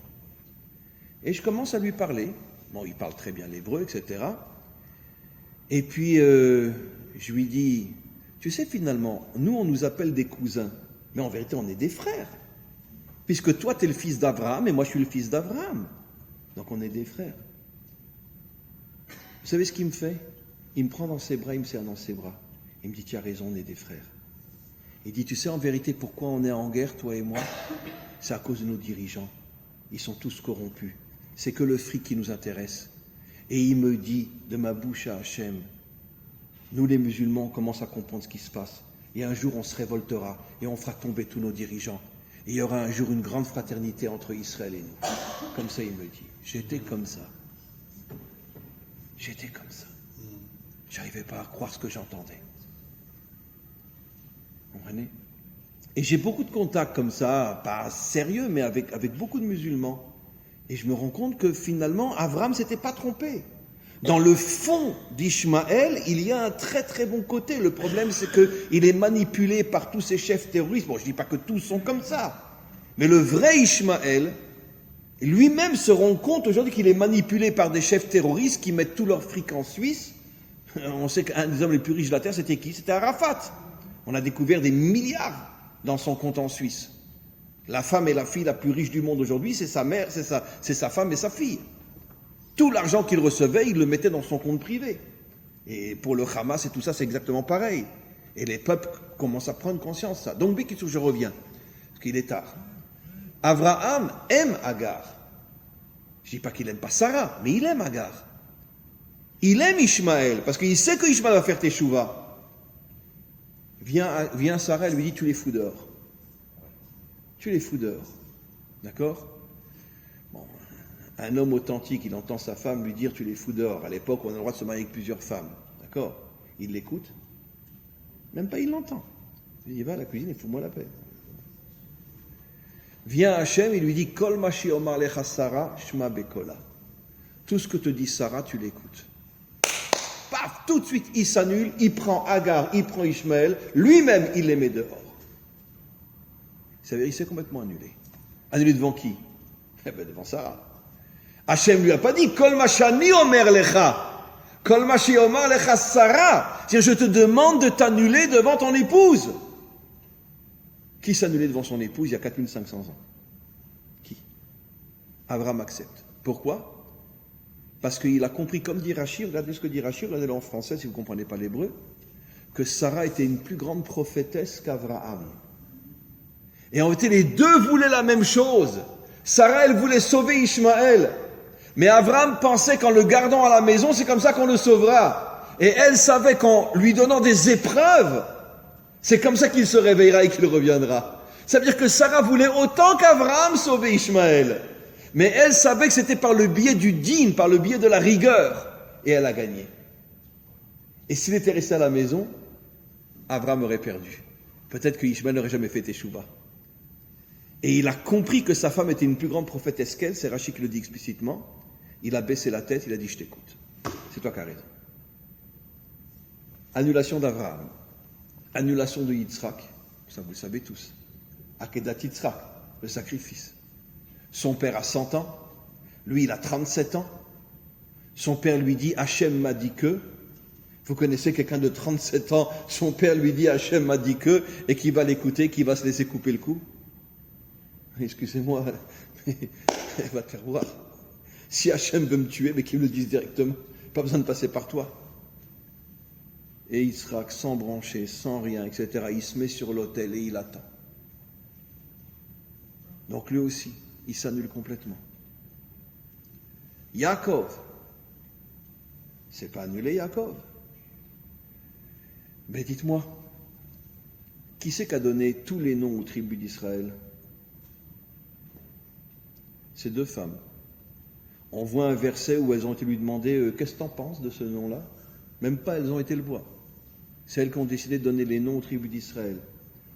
Et je commence à lui parler. Bon, il parle très bien l'hébreu, etc. Et puis, je lui dis, tu sais, finalement, nous, on nous appelle des cousins. Mais en vérité, on est des frères. Puisque toi, tu es le fils d'Abraham et moi, je suis le fils d'Abraham. Donc, on est des frères. Vous savez ce qu'il me fait? Il me prend dans ses bras, il me serre dans ses bras. Il me dit, tu as raison, on est des frères. Il dit, tu sais en vérité pourquoi on est en guerre, toi et moi? C'est à cause de nos dirigeants. Ils sont tous corrompus. C'est que le fric qui nous intéresse. Et il me dit, de ma bouche à Hachem, nous les musulmans, on commence à comprendre ce qui se passe. Et un jour, on se révoltera et on fera tomber tous nos dirigeants. Et il y aura un jour une grande fraternité entre Israël et nous. Comme ça, il me dit. J'étais comme ça. J'étais comme ça. J'arrivais pas à croire ce que j'entendais. Vous comprenez? Et j'ai beaucoup de contacts comme ça, pas sérieux, mais avec beaucoup de musulmans. Et je me rends compte que finalement, Avram s'était pas trompé. Dans le fond d'Ishmaël, il y a un très très bon côté. Le problème, c'est qu'il est manipulé par tous ces chefs terroristes. Bon, je dis pas que tous sont comme ça. Mais le vrai Ishmaël, lui-même se rend compte aujourd'hui qu'il est manipulé par des chefs terroristes qui mettent tout leur fric en Suisse. On sait qu'un des hommes les plus riches de la Terre, c'était qui? C'était Arafat. On a découvert des milliards dans son compte en Suisse. La femme et la fille la plus riche du monde aujourd'hui, c'est sa mère, c'est sa femme et sa fille. Tout l'argent qu'il recevait, il le mettait dans son compte privé. Et pour le Hamas et tout ça, c'est exactement pareil. Et les peuples commencent à prendre conscience de ça. Donc, je reviens, parce qu'il est tard. Abraham aime Agar. Je ne dis pas qu'il n'aime pas Sarah, mais il aime Agar. Il aime Ishmaël, parce qu'il sait que Ishmaël va faire teshuva. Vient Sarah, elle lui dit, tu les fous dehors. Tu les fous dehors. D'accord? Bon, un homme authentique, il entend sa femme lui dire, tu les fous dehors. À l'époque, on a le droit de se marier avec plusieurs femmes. D'accord? Il l'écoute. Même pas il l'entend. Il dit, va à la cuisine et fous-moi la paix. Vient Hachem, il lui dit, Kol ma shi'omar lecha Sarah, shma bekola. Tout ce que te dit Sarah, tu l'écoutes. Paf, tout de suite, il s'annule, il prend Agar, il prend Ishmaël, lui-même, il les met dehors. Il s'est complètement annulé. Annulé devant qui? Eh bien, devant Sarah. Hachem lui a pas dit, Kol ma shani omer lecha, Kol ma shi omar lecha Sarah. C'est-à-dire, je te demande de t'annuler devant ton épouse. Qui s'annulait devant son épouse il y a 4500 ans? Qui? Abraham accepte. Pourquoi? Parce qu'il a compris, comme dit Rashi, regardez ce que dit Rashi, regardez-le en français si vous ne comprenez pas l'hébreu, que Sarah était une plus grande prophétesse qu'Abraham. Et en réalité, les deux voulaient la même chose. Sarah, elle voulait sauver Ishmaël. Mais Abraham pensait qu'en le gardant à la maison, c'est comme ça qu'on le sauvera. Et elle savait qu'en lui donnant des épreuves, c'est comme ça qu'il se réveillera et qu'il reviendra. Ça veut dire que Sarah voulait autant qu'Abraham sauver Ishmaël. Mais elle savait que c'était par le biais du din, par le biais de la rigueur. Et elle a gagné. Et s'il était resté à la maison, Abraham aurait perdu. Peut-être que Ishmaël n'aurait jamais fait teshuva. Et il a compris que sa femme était une plus grande prophétesse qu'elle, c'est Rashi qui le dit explicitement. Il a baissé la tête, il a dit, je t'écoute. C'est toi qui as raison. Annulation d'Abraham. Annulation de Yitzhak. Ça, vous le savez tous. Akedat Yitzhak, le sacrifice. Son père a 100 ans. Lui, il a 37 ans. Son père lui dit, Hachem m'a dit que. Vous connaissez quelqu'un de 37 ans, son père lui dit, Hachem m'a dit que, et qui va l'écouter, qui va se laisser couper le cou? Excusez-moi, mais elle va te faire voir. Si Hachem veut me tuer, mais qu'il me le dise directement. Pas besoin de passer par toi. Et Yitzhak, sans brancher, sans rien, etc., il se met sur l'autel et il attend. Donc lui aussi, il s'annule complètement. Yaakov, c'est pas annulé Yaakov. Mais dites-moi, qui c'est qui a donné tous les noms aux tribus d'Israël? Ces deux femmes. On voit un verset où elles ont été lui demander qu'est-ce que t'en penses de ce nom-là? Même pas, elles ont été le voir. C'est elles qui ont décidé de donner les noms aux tribus d'Israël.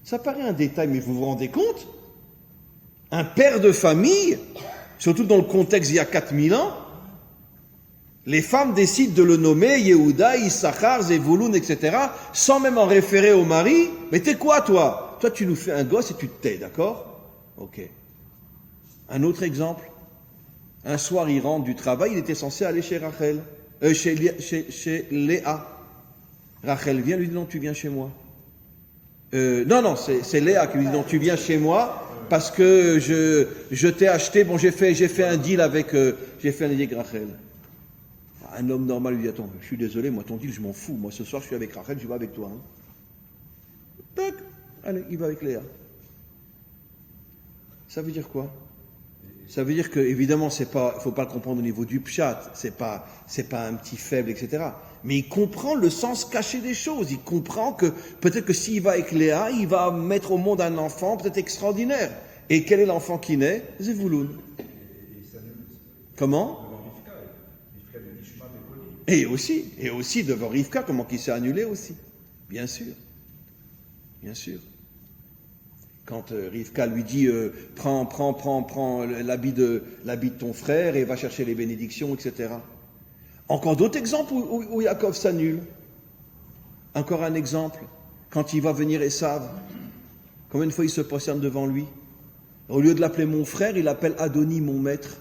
Ça paraît un détail, mais vous vous rendez compte? Un père de famille, surtout dans le contexte il y a 4000 ans, les femmes décident de le nommer Yehuda, Issachar, Zevouloun, etc., sans même en référer au mari. Mais t'es quoi, toi? Toi, tu nous fais un gosse et tu te tais, d'accord? Ok. Un autre exemple. Un soir, il rentre du travail, il était censé aller chez Rachel, chez Léa. Rachel vient, lui dit non, tu viens chez moi. Non, c'est Léa qui lui dit non, tu viens chez moi, parce que je t'ai acheté, bon, j'ai fait un deal avec Rachel. Un homme normal lui dit, attends, je suis désolé, moi ton deal, je m'en fous. Moi ce soir, je suis avec Rachel, je vais avec toi. Hein. Tac, allez, il va avec Léa. Ça veut dire quoi? Ça veut dire que, évidemment, il faut pas le comprendre au niveau du pshat, c'est pas un petit faible, etc. Mais il comprend le sens caché des choses. Il comprend que peut-être que s'il va avec Léa, il va mettre au monde un enfant peut-être extraordinaire. Et quel est l'enfant qui naît? Zevouloun. Comment? Et aussi devant Rivka, comment qu'il s'est annulé aussi. Bien sûr. Quand Rivka lui dit prends l'habit de ton frère et va chercher les bénédictions, etc. Encore d'autres exemples où Yaakov s'annule. Encore un exemple, quand il va venir Esav, combien de fois il se prosterne devant lui? Au lieu de l'appeler mon frère, il l'appelle Adoni, mon maître.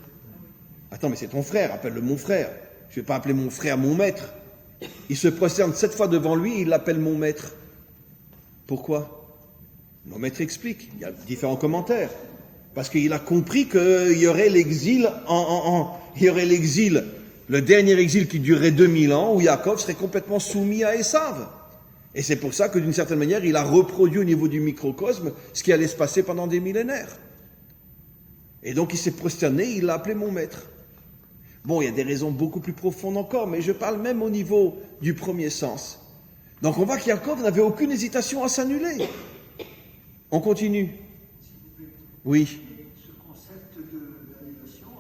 Attends, mais c'est ton frère, appelle-le mon frère. Je ne vais pas appeler mon frère mon maître. Il se prosterne 7 fois devant lui et il l'appelle mon maître. Pourquoi? Mon maître explique, il y a différents commentaires. Parce qu'il a compris qu'il y aurait l'exil il y aurait l'exil, le dernier exil qui durerait 2000 ans, où Yaakov serait complètement soumis à Esav. Et c'est pour ça que d'une certaine manière, il a reproduit au niveau du microcosme ce qui allait se passer pendant des millénaires. Et donc il s'est prosterné, il l'a appelé mon maître. Bon, il y a des raisons beaucoup plus profondes encore, mais je parle même au niveau du premier sens. Donc on voit qu'Yaakov n'avait aucune hésitation à s'annuler. On continue. Oui. Ce concept d'annulation,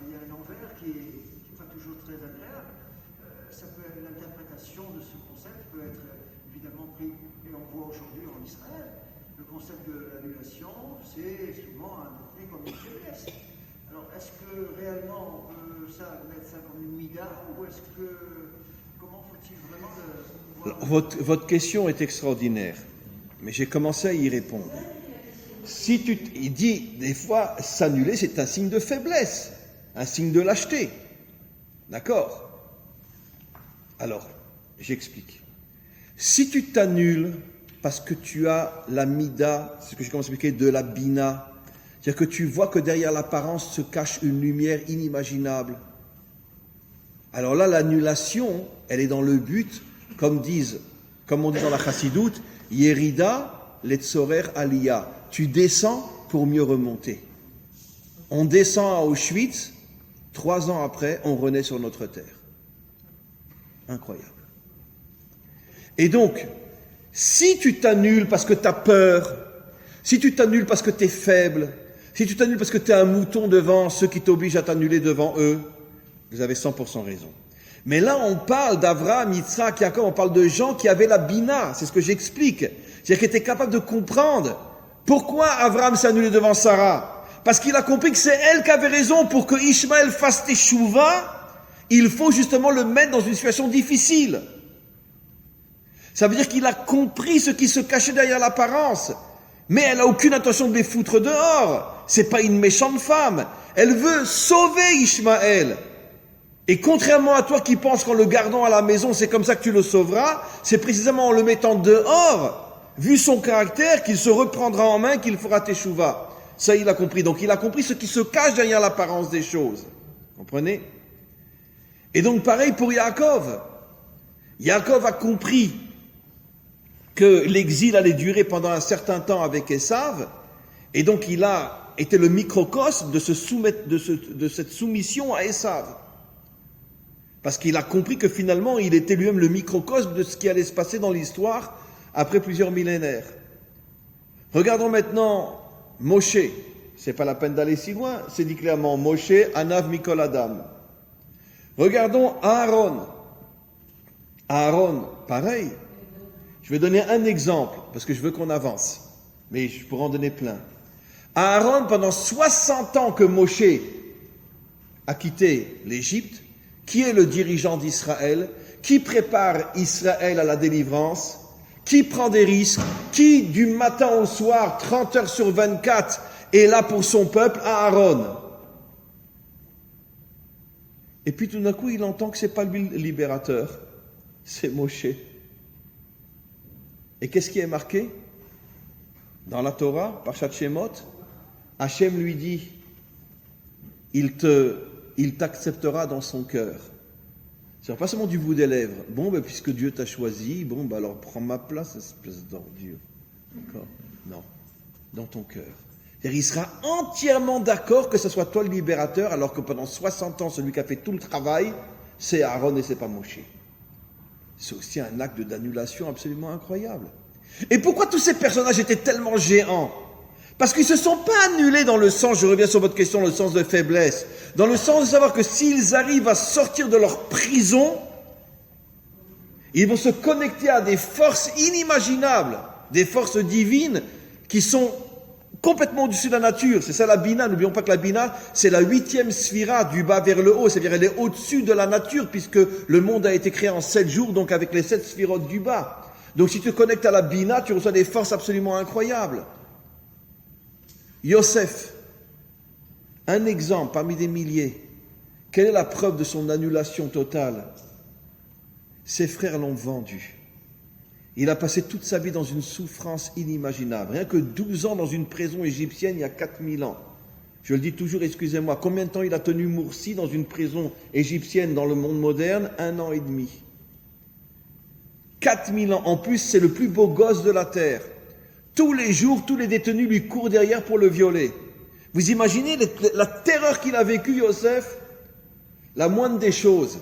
il y a un envers qui n'est pas toujours très agréable. L'interprétation de ce concept peut être évidemment pris, et on voit aujourd'hui en Israël, le concept de l'annulation, c'est souvent interprété comme une faiblesse. Alors, est-ce que réellement on peut mettre ça comme une mida, ou est-ce que, comment faut-il vraiment le voir? Votre question est extraordinaire, mais j'ai commencé à y répondre. Il dit, des fois, s'annuler, c'est un signe de faiblesse, un signe de lâcheté. D'accord? Alors, j'explique. Si tu t'annules parce que tu as la mida, c'est ce que j'ai commencé à expliquer, de la bina, c'est-à-dire que tu vois que derrière l'apparence se cache une lumière inimaginable. Alors là, l'annulation, elle est dans le but, comme on dit dans la chassidoute, Yerida letzorer aliyah. Tu descends pour mieux remonter. On descend à Auschwitz, 3 ans après, on renaît sur notre terre. Incroyable. Et donc, si tu t'annules parce que tu as peur, si tu t'annules parce que tu es faible, si tu t'annules parce que tu es un mouton devant ceux qui t'obligent à t'annuler devant eux, vous avez 100% raison. Mais là, on parle d'Avraham, Yitzhak, Yaakov, on parle de gens qui avaient la bina, c'est ce que j'explique. C'est-à-dire qu'ils étaient capables de comprendre pourquoi Avraham s'est annulé devant Sarah. Parce qu'il a compris que c'est elle qui avait raison pour que Ishmaël fasse teshuva, il faut justement le mettre dans une situation difficile. Ça veut dire qu'il a compris ce qui se cachait derrière l'apparence. Mais elle n'a aucune intention de les foutre dehors. C'est pas une méchante femme. Elle veut sauver Ishmaël. Et contrairement à toi qui penses qu'en le gardant à la maison, c'est comme ça que tu le sauveras, c'est précisément en le mettant dehors, vu son caractère, qu'il se reprendra en main, qu'il fera teshuva. Ça, il a compris. Donc, il a compris ce qui se cache derrière l'apparence des choses. Comprenez? Et donc, pareil pour Yaakov. Yaakov a compris que l'exil allait durer pendant un certain temps avec Esav, et donc il a été le microcosme de se soumettre, de cette soumission à Esav. Parce qu'il a compris que finalement, il était lui-même le microcosme de ce qui allait se passer dans l'histoire après plusieurs millénaires. Regardons maintenant Moshe. C'est pas la peine d'aller si loin, c'est dit clairement Moshe, Anav Mikol Adam. Regardons Aaron. Aaron, pareil. Je vais donner un exemple, parce que je veux qu'on avance. Mais je pourrais en donner plein. Aaron, pendant 60 ans que Moshe a quitté l'Égypte, qui est le dirigeant d'Israël, qui prépare Israël à la délivrance, qui prend des risques, qui du matin au soir, 30 heures sur 24, est là pour son peuple, Aaron. Et puis tout d'un coup, il entend que c'est pas lui le libérateur, c'est Moshe. Et qu'est-ce qui est marqué? Dans la Torah, Parshat Shemot, Hachem lui dit, il t'acceptera dans son cœur. C'est pas seulement du bout des lèvres. Bon, ben, puisque Dieu t'a choisi, bon, ben, alors prends ma place, espèce d'ordure. D'accord? Non. Dans ton cœur. C'est-à-dire, il sera entièrement d'accord que ce soit toi le libérateur, alors que pendant 60 ans, celui qui a fait tout le travail, c'est Aaron et c'est pas Moshe. C'est aussi un acte d'annulation absolument incroyable. Et pourquoi tous ces personnages étaient tellement géants? Parce qu'ils ne se sont pas annulés dans le sens, je reviens sur votre question, le sens de faiblesse, dans le sens de savoir que s'ils arrivent à sortir de leur prison, ils vont se connecter à des forces inimaginables, des forces divines qui sont complètement au-dessus de la nature. C'est ça la Bina. N'oublions pas que la Bina, c'est la 8e sphira du bas vers le haut. C'est-à-dire elle est au-dessus de la nature puisque le monde a été créé en 7 jours, donc avec les 7 sphirotes du bas. Donc si tu te connectes à la Bina, tu reçois des forces absolument incroyables. Yosef, un exemple parmi des milliers. Quelle est la preuve de son annulation totale? Ses frères l'ont vendu. Il a passé toute sa vie dans une souffrance inimaginable. Rien que 12 ans dans une prison égyptienne il y a 4000 ans. Je le dis toujours, excusez-moi, combien de temps il a tenu Moursi dans une prison égyptienne dans le monde moderne? 1 an et demi. 4000 ans. En plus, c'est le plus beau gosse de la terre. Tous les jours, tous les détenus lui courent derrière pour le violer. Vous imaginez la terreur qu'il a vécue, Yosef? La moindre des choses,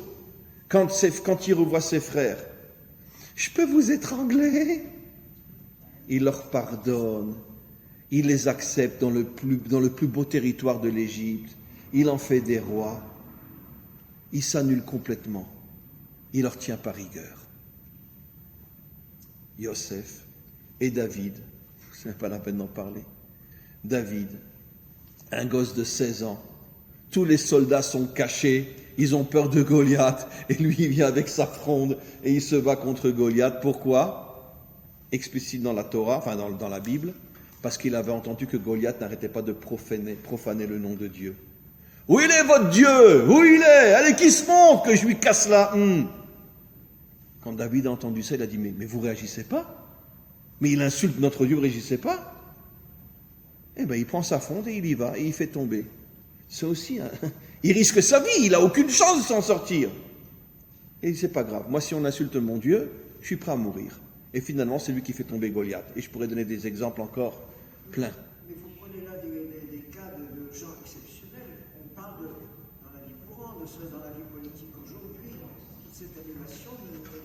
quand il revoit ses frères. Je peux vous étrangler? Il leur pardonne. Il les accepte dans le plus beau territoire de l'Égypte. Il en fait des rois. Il s'annule complètement. Il leur tient par rigueur. Yosef et David, ce n'est pas la peine d'en parler. David, un gosse de 16 ans. Tous les soldats sont cachés. Ils ont peur de Goliath, et lui, il vient avec sa fronde, et il se bat contre Goliath. Pourquoi? Explicite dans la Torah, enfin dans la Bible, parce qu'il avait entendu que Goliath n'arrêtait pas de profaner le nom de Dieu. Où il est votre Dieu? Où il est? Allez, qui se montre que je lui casse la Quand David a entendu ça, il a dit, mais vous réagissez pas? Mais il insulte notre Dieu, vous réagissez pas? Eh bien, il prend sa fronde et il y va, et il fait tomber. C'est aussi il risque sa vie, il n'a aucune chance de s'en sortir. Et c'est pas grave. Moi, si on insulte mon Dieu, je suis prêt à mourir. Et finalement, c'est lui qui fait tomber Goliath. Et je pourrais donner des exemples encore plein. Mais vous prenez là des cas de gens exceptionnels. On parle dans la vie courante, ne serait-ce dans la vie politique aujourd'hui. Toute cette annulation ne peut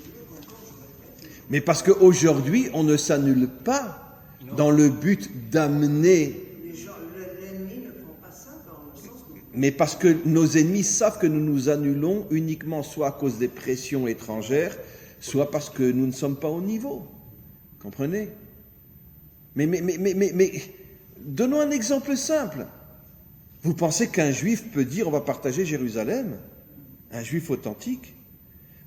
durer qu'encore, je répète. Mais parce qu'aujourd'hui, on ne s'annule pas dans le but d'amener. L'ennemi ne prend pas ça dans le sens que... Mais parce que nos ennemis savent que nous nous annulons uniquement soit à cause des pressions étrangères, soit parce que nous ne sommes pas au niveau. Comprenez? Mais donnons un exemple simple. Vous pensez qu'un juif peut dire on va partager Jérusalem? Un juif authentique?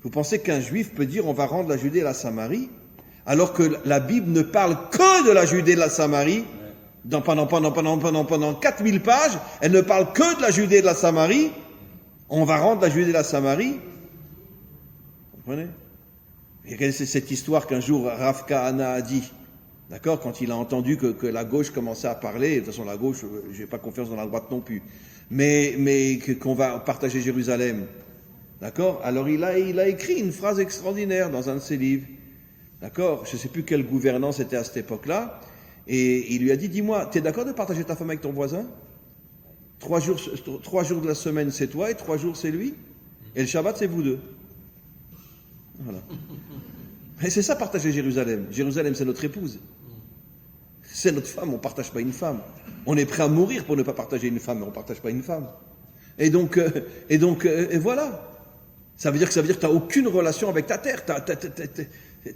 Vous pensez qu'un juif peut dire on va rendre la Judée et la Samarie? Alors que la Bible ne parle que de la Judée et de la Samarie? Pendant 4000 pages, elle ne parle que de la Judée et de la Samarie. On va rendre la Judée et la Samarie. Vous comprenez? Et c'est cette histoire qu'un jour Rav Kahana a dit, d'accord, quand il a entendu que la gauche commençait à parler. De toute façon, la gauche, je n'ai pas confiance dans la droite non plus, mais qu'on va partager Jérusalem, d'accord. Alors il a écrit une phrase extraordinaire dans un de ses livres, d'accord. Je ne sais plus quelle gouvernance était à cette époque-là. Et il lui a dit, dis-moi, tu es d'accord de partager ta femme avec ton voisin? 3 jours de la semaine, c'est toi, et 3 jours, c'est lui. Et le Shabbat, c'est vous deux. Voilà. Et c'est ça, partager Jérusalem. Jérusalem, c'est notre épouse. C'est notre femme, on ne partage pas une femme. On est prêt à mourir pour ne pas partager une femme, mais on ne partage pas une femme. Et donc, voilà. Ça veut dire que tu n'as aucune relation avec ta terre. Tu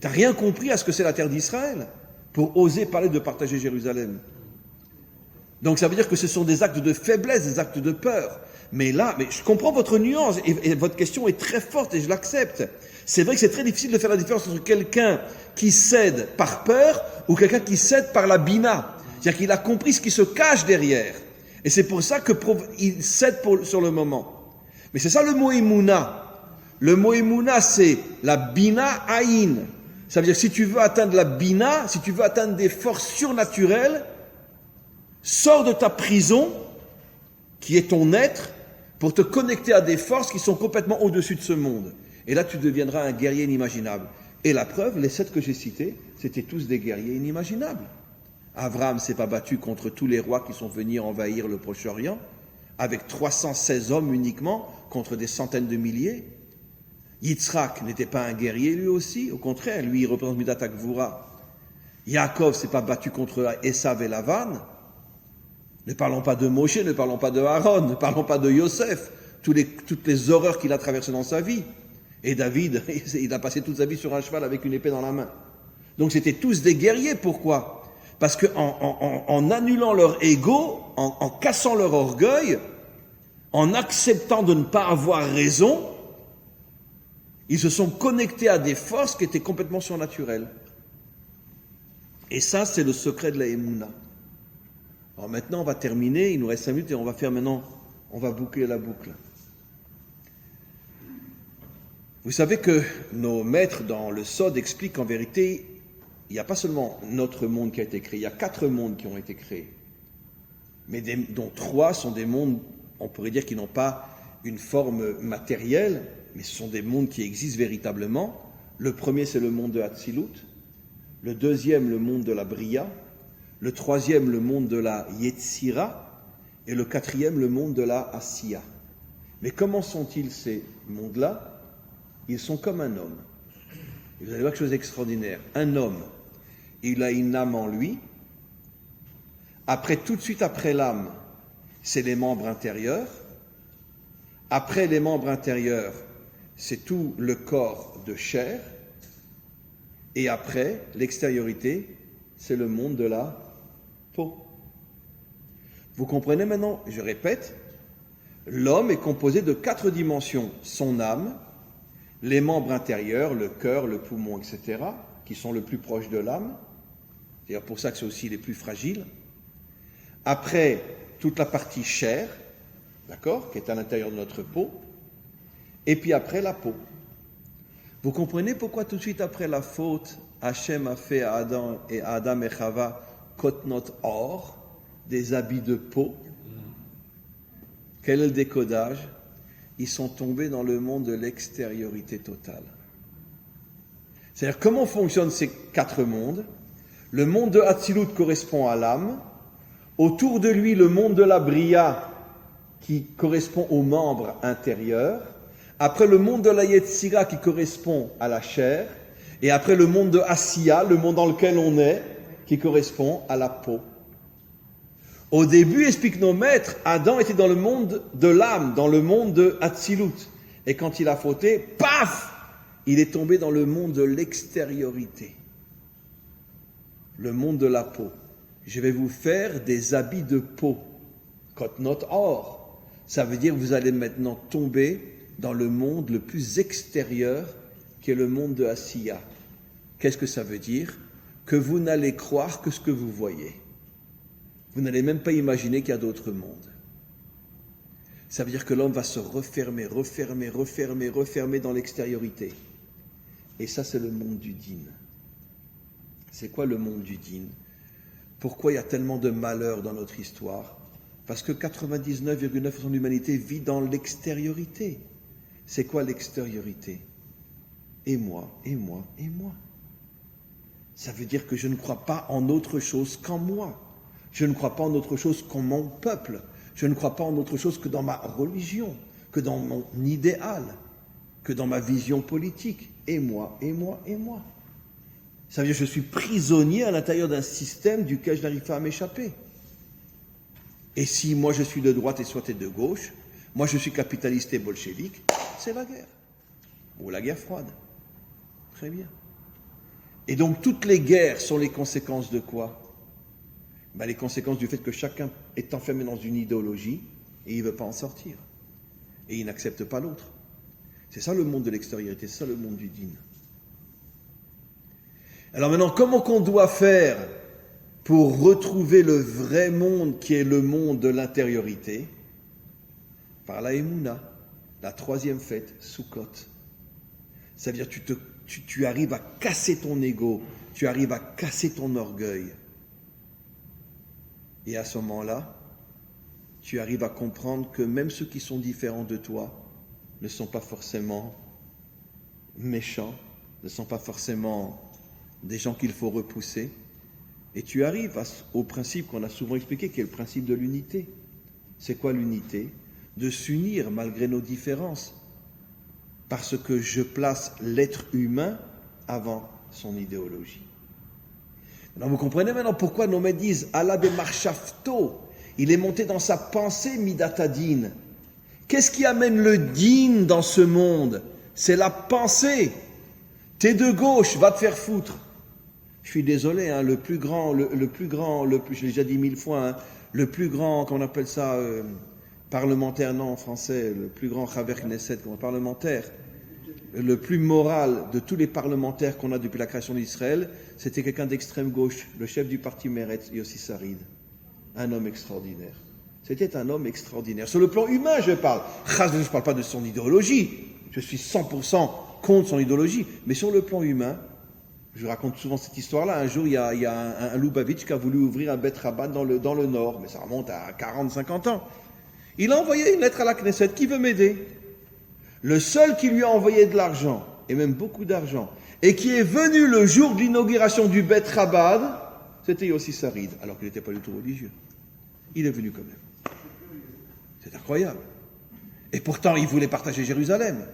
n'as rien compris à ce que c'est la terre d'Israël pour oser parler de partager Jérusalem. Donc ça veut dire que ce sont des actes de faiblesse, des actes de peur. Mais je comprends votre nuance et votre question est très forte et je l'accepte. C'est vrai que c'est très difficile de faire la différence entre quelqu'un qui cède par peur ou quelqu'un qui cède par la bina. C'est-à-dire qu'il a compris ce qui se cache derrière. Et c'est pour ça qu'il cède sur le moment. Mais c'est ça le mot Emouna. Le mot Emouna, c'est la bina aïn. Ça veut dire que si tu veux atteindre la bina, si tu veux atteindre des forces surnaturelles, sors de ta prison, qui est ton être, pour te connecter à des forces qui sont complètement au-dessus de ce monde. Et là, tu deviendras un guerrier inimaginable. Et la preuve, les 7 que j'ai cités, c'était tous des guerriers inimaginables. Abraham ne s'est pas battu contre tous les rois qui sont venus envahir le Proche-Orient, avec 316 hommes uniquement, contre des centaines de milliers. Yitzhak n'était pas un guerrier lui aussi, au contraire, lui il représente Midat HaGvura. Yaakov ne s'est pas battu contre Esav et Lavan. Ne parlons pas de Moshe, ne parlons pas de Aaron, ne parlons pas de Yosef, toutes les horreurs qu'il a traversées dans sa vie. Et David, il a passé toute sa vie sur un cheval avec une épée dans la main. Donc c'était tous des guerriers, pourquoi ? Parce qu'en annulant leur ego, en cassant leur orgueil, en acceptant de ne pas avoir raison, ils se sont connectés à des forces qui étaient complètement surnaturelles. Et ça, c'est le secret de la Emouna. Alors maintenant, on va terminer, il nous reste 5 minutes et on va boucler la boucle. Vous savez que nos maîtres dans le Sod expliquent qu'en vérité, il n'y a pas seulement notre monde qui a été créé, il y a 4 mondes qui ont été créés. Mais dont 3 sont des mondes, on pourrait dire, qui n'ont pas une forme matérielle, mais ce sont des mondes qui existent véritablement. Le premier, c'est le monde de Hatzilut. Le deuxième, le monde de la Bria. Le troisième, le monde de la Yetzira. Et le quatrième, le monde de la Asiya. Mais comment sont-ils ces mondes-là ? Ils sont comme un homme. Et vous allez voir quelque chose d'extraordinaire. Un homme, il a une âme en lui. Après, tout de suite après l'âme, c'est les membres intérieurs. Après les membres intérieurs, c'est tout le corps de chair. Et après, l'extériorité, c'est le monde de la peau. Vous comprenez maintenant, je répète, l'homme est composé de 4 dimensions. Son âme, les membres intérieurs, le cœur, le poumon, etc., qui sont le plus proches de l'âme. C'est d'ailleurs pour ça que c'est aussi les plus fragiles. Après, toute la partie chair, d'accord, qui est à l'intérieur de notre peau. Et puis après, la peau. Vous comprenez pourquoi tout de suite après la faute, Hachem a fait à Adam et Chava kotnot or, des habits de peau. Quel est le décodage ? Ils sont tombés dans le monde de l'extériorité totale. C'est-à-dire, comment fonctionnent ces 4 mondes ? Le monde de Hatzilut correspond à l'âme. Autour de lui, le monde de la Bria, qui correspond aux membres intérieurs. Après, le monde de la Yetzira, qui correspond à la chair. Et après, le monde de Asiya, le monde dans lequel on est, qui correspond à la peau. Au début, expliquent nos maîtres, Adam était dans le monde de l'âme, dans le monde de Hatzilut. Et quand il a fauté, paf, il est tombé dans le monde de l'extériorité. Le monde de la peau. Je vais vous faire des habits de peau. Kotnot or. Ça veut dire que vous allez maintenant tomber dans le monde le plus extérieur, qui est le monde de Asiya. Qu'est-ce que ça veut dire ? Que vous n'allez croire que ce que vous voyez. Vous n'allez même pas imaginer qu'il y a d'autres mondes. Ça veut dire que l'homme va se refermer dans l'extériorité. Et ça, c'est le monde du din. C'est quoi le monde du din ? Pourquoi il y a tellement de malheur dans notre histoire ? Parce que 99,9% de l'humanité vit dans l'extériorité. C'est quoi l'extériorité ? Et moi. Ça veut dire que je ne crois pas en autre chose qu'en moi. Je ne crois pas en autre chose qu'en mon peuple. Je ne crois pas en autre chose que dans ma religion, que dans mon idéal, que dans ma vision politique. Et moi. Ça veut dire que je suis prisonnier à l'intérieur d'un système duquel je n'arrive pas à m'échapper. Et si moi je suis de droite et soit tu es de gauche, moi je suis capitaliste et bolchevique, c'est la guerre. Ou la guerre froide. Très bien. Et donc toutes les guerres sont les conséquences de quoi ? Les conséquences du fait que chacun est enfermé dans une idéologie et il ne veut pas en sortir. Et il n'accepte pas l'autre. C'est ça le monde de l'extériorité, c'est ça le monde du din. Alors maintenant, comment qu'on doit faire pour retrouver le vrai monde qui est le monde de l'intériorité ? Par la Emouna, la 3e fête, Sukkot. Ça veut dire que tu arrives à casser ton ego, tu arrives à casser ton orgueil. Et à ce moment-là, tu arrives à comprendre que même ceux qui sont différents de toi ne sont pas forcément méchants, ne sont pas forcément des gens qu'il faut repousser. Et tu arrives au principe qu'on a souvent expliqué, qui est le principe de l'unité. C'est quoi l'unité? De s'unir malgré nos différences. Parce que je place l'être humain avant son idéologie. Alors vous comprenez maintenant pourquoi nos maîtres disent Allah bemarshafto, il est monté dans sa pensée midatadin. Qu'est-ce qui amène le din dans ce monde? C'est la pensée. T'es de gauche, va te faire foutre. Je suis désolé, hein, le plus grand, je l'ai déjà dit 1000 fois, hein, le plus grand, qu'on appelle ça, parlementaire, non en français, le plus grand Chaver Knesset, comme parlementaire, le plus moral de tous les parlementaires qu'on a depuis la création d'Israël, c'était quelqu'un d'extrême gauche, le chef du parti Meretz, Yossi Sarid. Un homme extraordinaire. C'était un homme extraordinaire. Sur le plan humain, je parle. Je ne parle pas de son idéologie. Je suis 100% contre son idéologie. Mais sur le plan humain, je raconte souvent cette histoire-là. Un jour, il y a un Lubavitch qui a voulu ouvrir un Bet Rabat dans le Nord. Mais ça remonte à 40-50 ans. Il a envoyé une lettre à la Knesset. Qui veut m'aider? Le seul qui lui a envoyé de l'argent, et même beaucoup d'argent, et qui est venu le jour de l'inauguration du Bet Rabat, c'était Yossi Sarid, alors qu'il n'était pas du tout religieux. Il est venu quand même. C'est incroyable. Et pourtant, il voulait partager Jérusalem.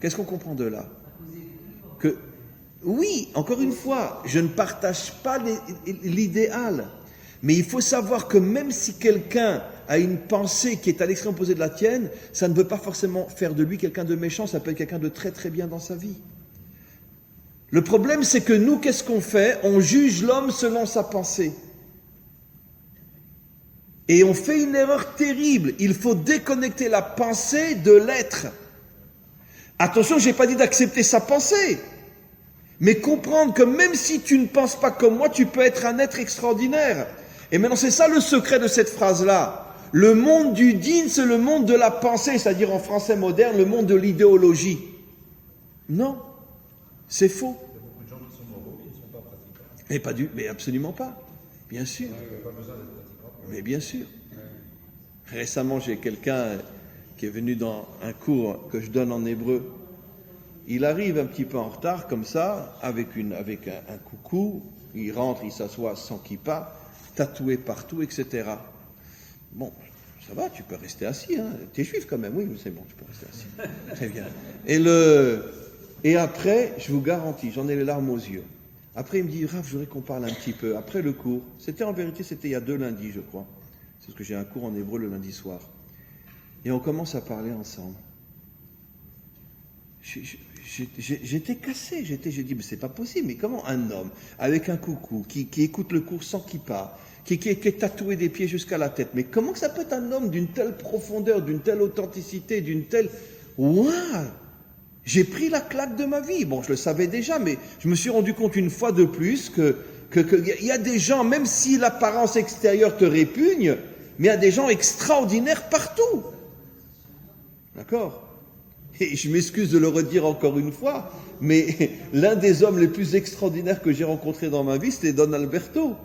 Qu'est-ce qu'on comprend de là? Que, oui, encore une fois, je ne partage pas l'idéal. Mais il faut savoir que même si quelqu'un a une pensée qui est à l'extrême opposé de la tienne, ça ne veut pas forcément faire de lui quelqu'un de méchant, ça peut être quelqu'un de très très bien dans sa vie. Le problème, c'est que nous, qu'est-ce qu'on fait? On juge l'homme selon sa pensée. Et on fait une erreur terrible. Il faut déconnecter la pensée de l'être. Attention, je n'ai pas dit d'accepter sa pensée. Mais comprendre que même si tu ne penses pas comme moi, tu peux être un être extraordinaire. Et maintenant, c'est ça le secret de cette phrase-là. Le monde du din, c'est le monde de la pensée, c'est-à-dire en français moderne, le monde de l'idéologie. Non, c'est faux. Il y a beaucoup de gens qui sont moraux qui ne sont pas pratiquants. Mais absolument pas. Bien sûr. Il n'y a pas besoin d'être pratiquant. Mais bien sûr. Récemment, j'ai quelqu'un qui est venu dans un cours que je donne en hébreu. Il arrive un petit peu en retard, comme ça, avec un coucou. Il rentre, il s'assoit sans kippa, tatoué partout, etc. Bon, ça va, tu peux rester assis, hein. T'es juif quand même, oui, c'est bon, tu peux rester assis. Très bien. Et après, je vous garantis, j'en ai les larmes aux yeux. Après, il me dit, Rav, je voudrais qu'on parle un petit peu. Après le cours, c'était il y a 2 lundis, je crois. C'est parce que j'ai un cours en hébreu le lundi soir. Et on commence à parler ensemble. J'étais cassé, j'ai dit, mais c'est pas possible, mais comment un homme, avec un coucou, qui écoute le cours sans kippa, qui est tatoué des pieds jusqu'à la tête, mais comment que ça peut être un homme d'une telle profondeur, d'une telle authenticité, d'une telle... Waouh! J'ai pris la claque de ma vie. Bon, je le savais déjà, mais je me suis rendu compte une fois de plus que y a des gens, même si l'apparence extérieure te répugne, mais il y a des gens extraordinaires partout. D'accord? Et je m'excuse de le redire encore une fois, mais l'un des hommes les plus extraordinaires que j'ai rencontrés dans ma vie, c'était Don Alberto,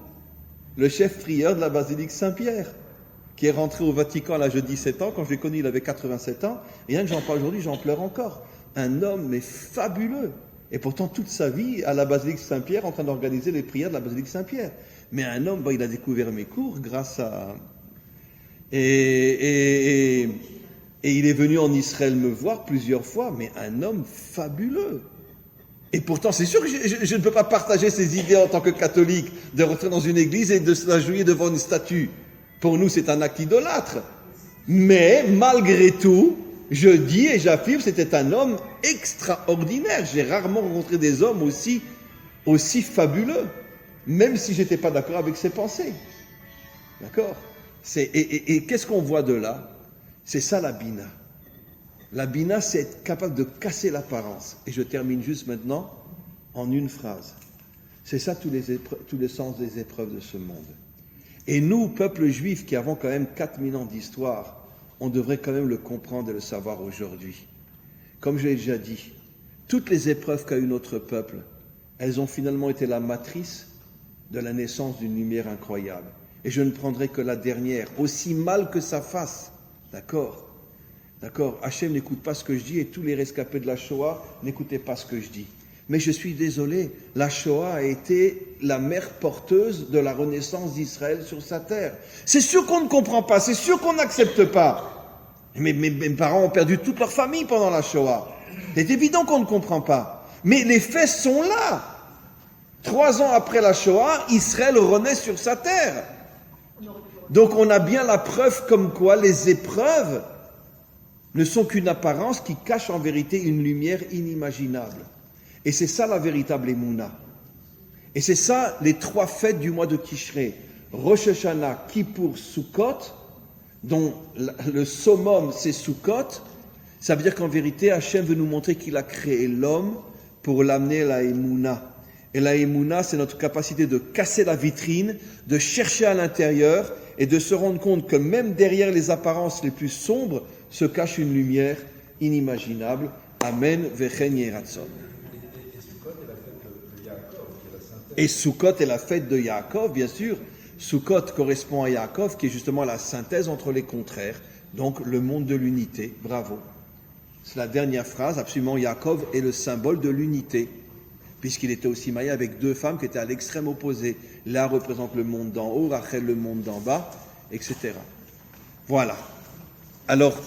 le chef prieur de la basilique Saint-Pierre, qui est rentré au Vatican à l'âge de 17 ans. Quand je l'ai connu, il avait 87 ans. Et rien que j'en parle aujourd'hui, j'en pleure encore. Un homme, mais fabuleux. Et pourtant, toute sa vie, à la basilique Saint-Pierre, en train d'organiser les prières de la basilique Saint-Pierre. Mais un homme, il a découvert mes cours grâce à... Et il est venu en Israël me voir plusieurs fois, mais un homme fabuleux. Et pourtant, c'est sûr que je ne peux pas partager ces idées en tant que catholique, de rentrer dans une église et de s'agenouiller devant une statue. Pour nous, c'est un acte idolâtre. Mais, malgré tout, je dis et j'affirme, c'était un homme extraordinaire. J'ai rarement rencontré des hommes aussi fabuleux, même si je n'étais pas d'accord avec ses pensées. D'accord? Et qu'est-ce qu'on voit de là? C'est ça la bina. La bina, c'est être capable de casser l'apparence. Et je termine juste maintenant en une phrase. C'est ça tous les sens des épreuves de ce monde. Et nous, peuple juif, qui avons quand même 4000 ans d'histoire, on devrait quand même le comprendre et le savoir aujourd'hui. Comme je l'ai déjà dit, toutes les épreuves qu'a eu notre peuple, elles ont finalement été la matrice de la naissance d'une lumière incroyable. Et je ne prendrai que la dernière, aussi mal que ça fasse. D'accord? D'accord? Hachem n'écoute pas ce que je dis et tous les rescapés de la Shoah n'écoutaient pas ce que je dis. Mais je suis désolé, la Shoah a été la mère porteuse de la renaissance d'Israël sur sa terre. C'est sûr qu'on ne comprend pas, c'est sûr qu'on n'accepte pas. Mais mes parents ont perdu toute leur famille pendant la Shoah. C'est évident qu'on ne comprend pas. Mais les faits sont là. 3 ans après la Shoah, Israël renaît sur sa terre. Donc on a bien la preuve comme quoi les épreuves ne sont qu'une apparence qui cache en vérité une lumière inimaginable. Et c'est ça la véritable Emouna. Et c'est ça les 3 fêtes du mois de Tishré. Rosh Hashanah, Kippour, Sukkot, dont le summum c'est Sukkot. Ça veut dire qu'en vérité, Hachem veut nous montrer qu'il a créé l'homme pour l'amener à la Emouna. Et la Emouna, c'est notre capacité de casser la vitrine, de chercher à l'intérieur et de se rendre compte que même derrière les apparences les plus sombres se cache une lumière inimaginable. Amen, Vechen Yeratzon. Et Sukkot est la fête de Yaakov, bien sûr. Sukkot correspond à Yaakov, qui est justement la synthèse entre les contraires, donc le monde de l'unité. Bravo. C'est la dernière phrase, absolument. Yaakov est le symbole de l'unité, puisqu'il était aussi marié avec 2 femmes qui étaient à l'extrême opposé. Là représente le monde d'en haut, Rachel le monde d'en bas, etc. Voilà. Alors,